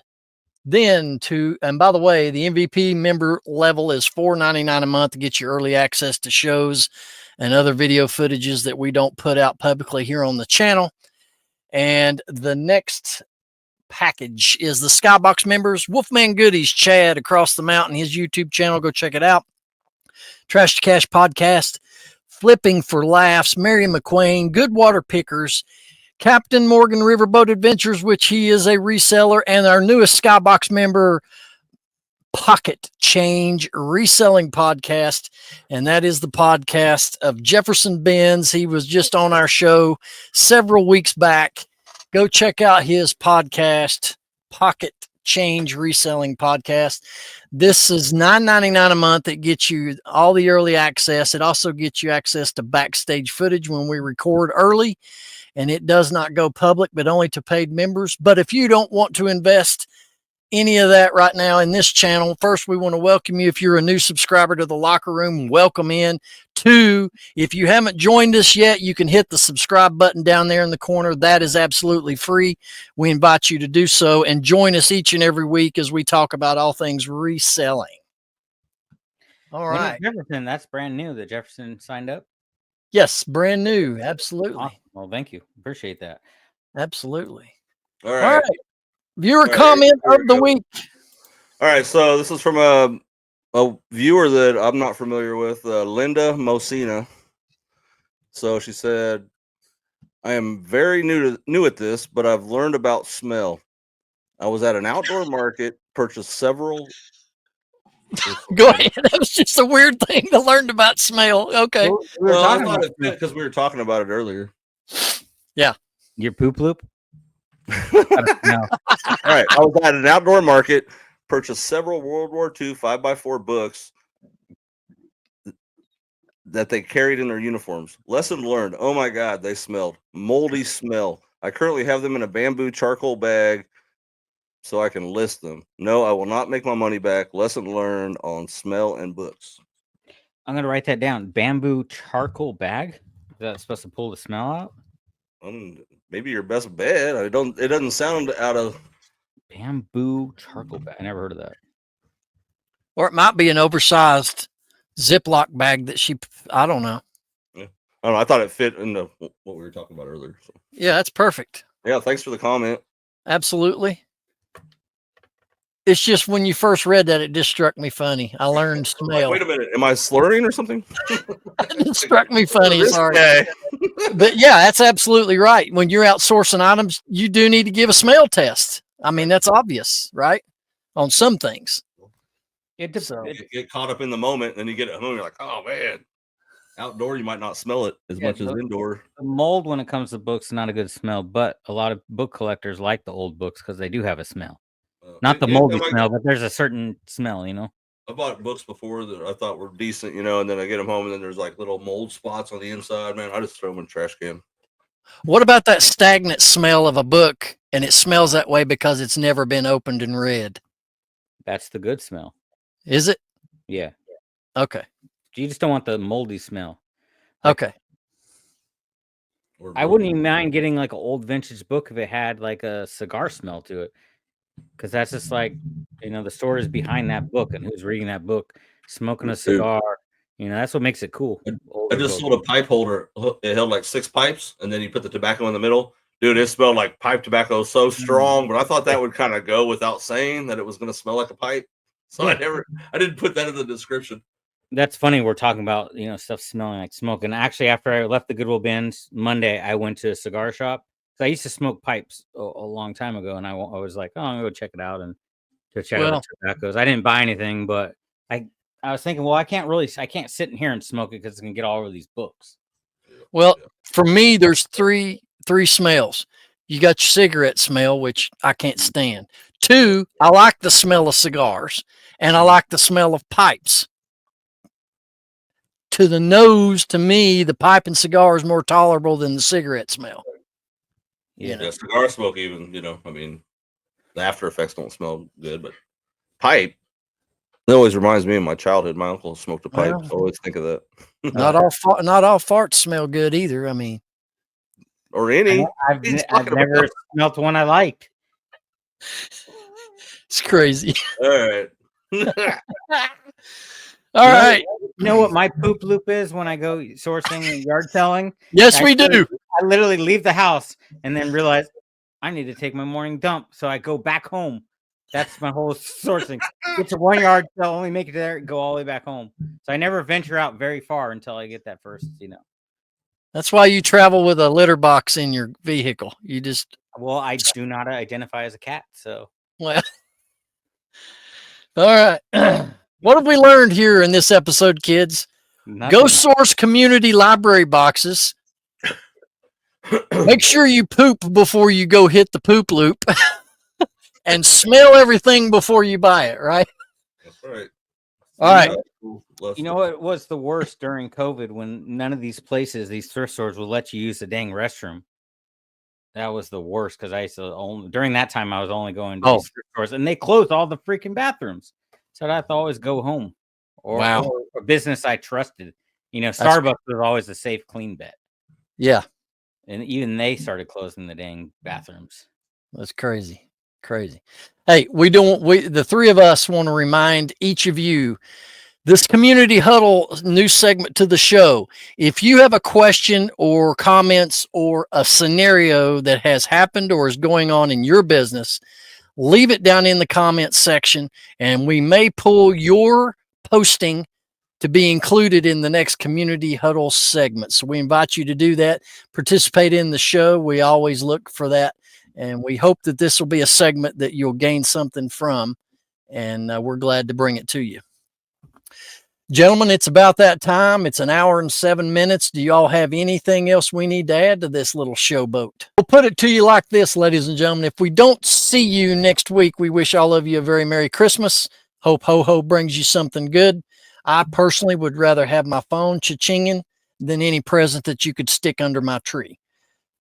Then and by the way, the MVP member level is $4.99 a month to get you early access to shows and other video footages that we don't put out publicly here on the channel. And the next package is the Skybox members. Wolfman Goodies, Chad across the mountain, his YouTube channel. Go check it out. Trash to Cash podcast, Flipping for Laughs, Mary McQueen, Good Water Pickers, Captain Morgan Riverboat Adventures, which he is a reseller, and our newest Skybox member, Pocket Change Reselling Podcast. And that is the podcast of Jefferson Benz. He was just on our show several weeks back. Go check out his podcast, Pocket Change Reselling Podcast. This is $9.99 a month. It gets you all the early access. It also gets you access to backstage footage when we record early, and it does not go public, but only to paid members. But if you don't want to invest any of that right now in this channel, first, we want to welcome you. If you're a new subscriber to the Locker Room, welcome in. 2, if you haven't joined us yet, you can hit the subscribe button down there in the corner. That is absolutely free. We invite you to do so and join us each and every week as we talk about all things reselling. All right. Jefferson, that's brand new that Jefferson signed up. Yes, brand new. Absolutely. Awesome. Well, thank you. Appreciate that. Absolutely. All right. Viewer comment of the week. All right. So this is from a viewer that I'm not familiar with, Linda Mosina. So she said, I am very new at this, but I've learned about smell. I was at an outdoor market, purchased several. Go ahead. That was just a weird thing to learn about smell. Okay. Well, I thought it fit because we were talking about it earlier. Yeah. Your poop loop? All right. I was at an outdoor market, purchased several World War II 5x4 books that they carried in their uniforms. Lesson learned. Oh my God, they smelled. Moldy smell. I currently have them in a bamboo charcoal bag so I can list them. No, I will not make my money back. Lesson learned on smell and books. I'm going to write that down. Bamboo charcoal bag? Is that supposed to pull the smell out? Maybe your best bet. It doesn't sound out of bamboo charcoal bag. I never heard of that. Or it might be an oversized Ziploc bag that I don't know. Yeah. I don't know. I thought it fit into what we were talking about earlier. So. Yeah, that's perfect. Yeah, thanks for the comment. Absolutely. It's just when you first read that, it just struck me funny. I learned smell. Wait a minute. Am I slurring or something? It struck me funny. Sorry. But yeah, that's absolutely right. When you're outsourcing items, you do need to give a smell test. I mean, that's obvious, right? On some things. Get caught up in the moment, and then you get at home, you're like, oh man. Outdoor, you might not smell it as much as indoor. The mold when it comes to books is not a good smell, but a lot of book collectors like the old books because they do have a smell. Not the moldy smell, but there's a certain smell, I bought books before that I thought were decent, and then I get them home and then there's like little mold spots on the inside. Man, I just throw them in the trash can. What about that stagnant smell of a book and it smells that way because it's never been opened and read? That's the good smell. Is it? Yeah. Okay. You just don't want the moldy smell. Okay. I wouldn't even mind getting like an old vintage book if it had like a cigar smell to it. Because that's just like, the story is behind that book and who's reading that book, smoking a cigar. That's what makes it cool. I just sold a pipe holder. It held like 6 pipes, and then you put the tobacco in the middle. Dude, it smelled like pipe tobacco so strong, but I thought that would kind of go without saying that it was going to smell like a pipe. So I didn't put that in the description. That's funny. We're talking about, stuff smelling like smoke. And actually, after I left the Goodwill bins Monday, I went to a cigar shop. So I used to smoke pipes a long time ago. And I was like, oh, I'm going to go check it out and to check out the tobaccos. I didn't buy anything, but I was thinking, well, I can't sit in here and smoke it because it's going to get all over these books. Well, for me, there's three smells. You got your cigarette smell, which I can't stand. 2, I like the smell of cigars, and I like the smell of pipes. To the nose, to me, the pipe and cigar is more tolerable than the cigarette smell. Yeah, cigar smoke even, I mean, the after effects don't smell good, but pipe, it always reminds me of my childhood. My uncle smoked a pipe. I always think of that. Not all farts smell good either. I mean, or any. I've never smelt one I liked. It's crazy. All right. All right. You know what my poop loop is when I go sourcing and yard selling? Yes, we do. I literally leave the house and then realize I need to take my morning dump. So I go back home. That's my whole sourcing. Get to one yard sale, only make it there, go all the way back home. So I never venture out very far until I get that first, That's why you travel with a litter box in your vehicle. You just. Well, I do not identify as a cat, so. Well. All right. What have we learned here in this episode, kids? Nothing. Go source community library boxes. Make sure you poop before you go hit the poop loop. And smell everything before you buy it, right? That's right. All right. You know what was the worst during COVID when none of these places, these thrift stores, would let you use the dang restroom? That was the worst because I used to during that time I was only going to these thrift stores and they closed all the freaking bathrooms. So I have to always go home or a business I trusted. Starbucks was always a safe, clean bet. Yeah. And even they started closing the dang bathrooms. That's crazy. Hey, the three of us want to remind each of you, this community huddle new segment to the show. If you have a question or comments or a scenario that has happened or is going on in your business, leave it down in the comments section and we may pull your posting to be included in the next community huddle segment. So we invite you to do that, participate in the show. We always look for that. And we hope that this will be a segment that you'll gain something from. And we're glad to bring it to you. Gentlemen, it's about that time. It's 1 hour and 7 minutes. Do you all have anything else we need to add to this little showboat? We'll put it to you like this, ladies and gentlemen. If we don't see you next week, we wish all of you a very Merry Christmas. Hope ho-ho brings you something good. I personally would rather have my phone cha-chinging than any present that you could stick under my tree.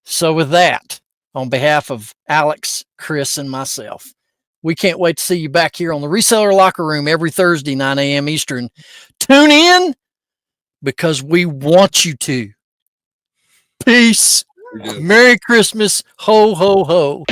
So with that, on behalf of Alex, Chris, and myself, we can't wait to see you back here on the Reseller Locker Room every Thursday, 9 a.m. Eastern. Tune in because we want you to. Peace. Merry Christmas. Ho, ho, ho.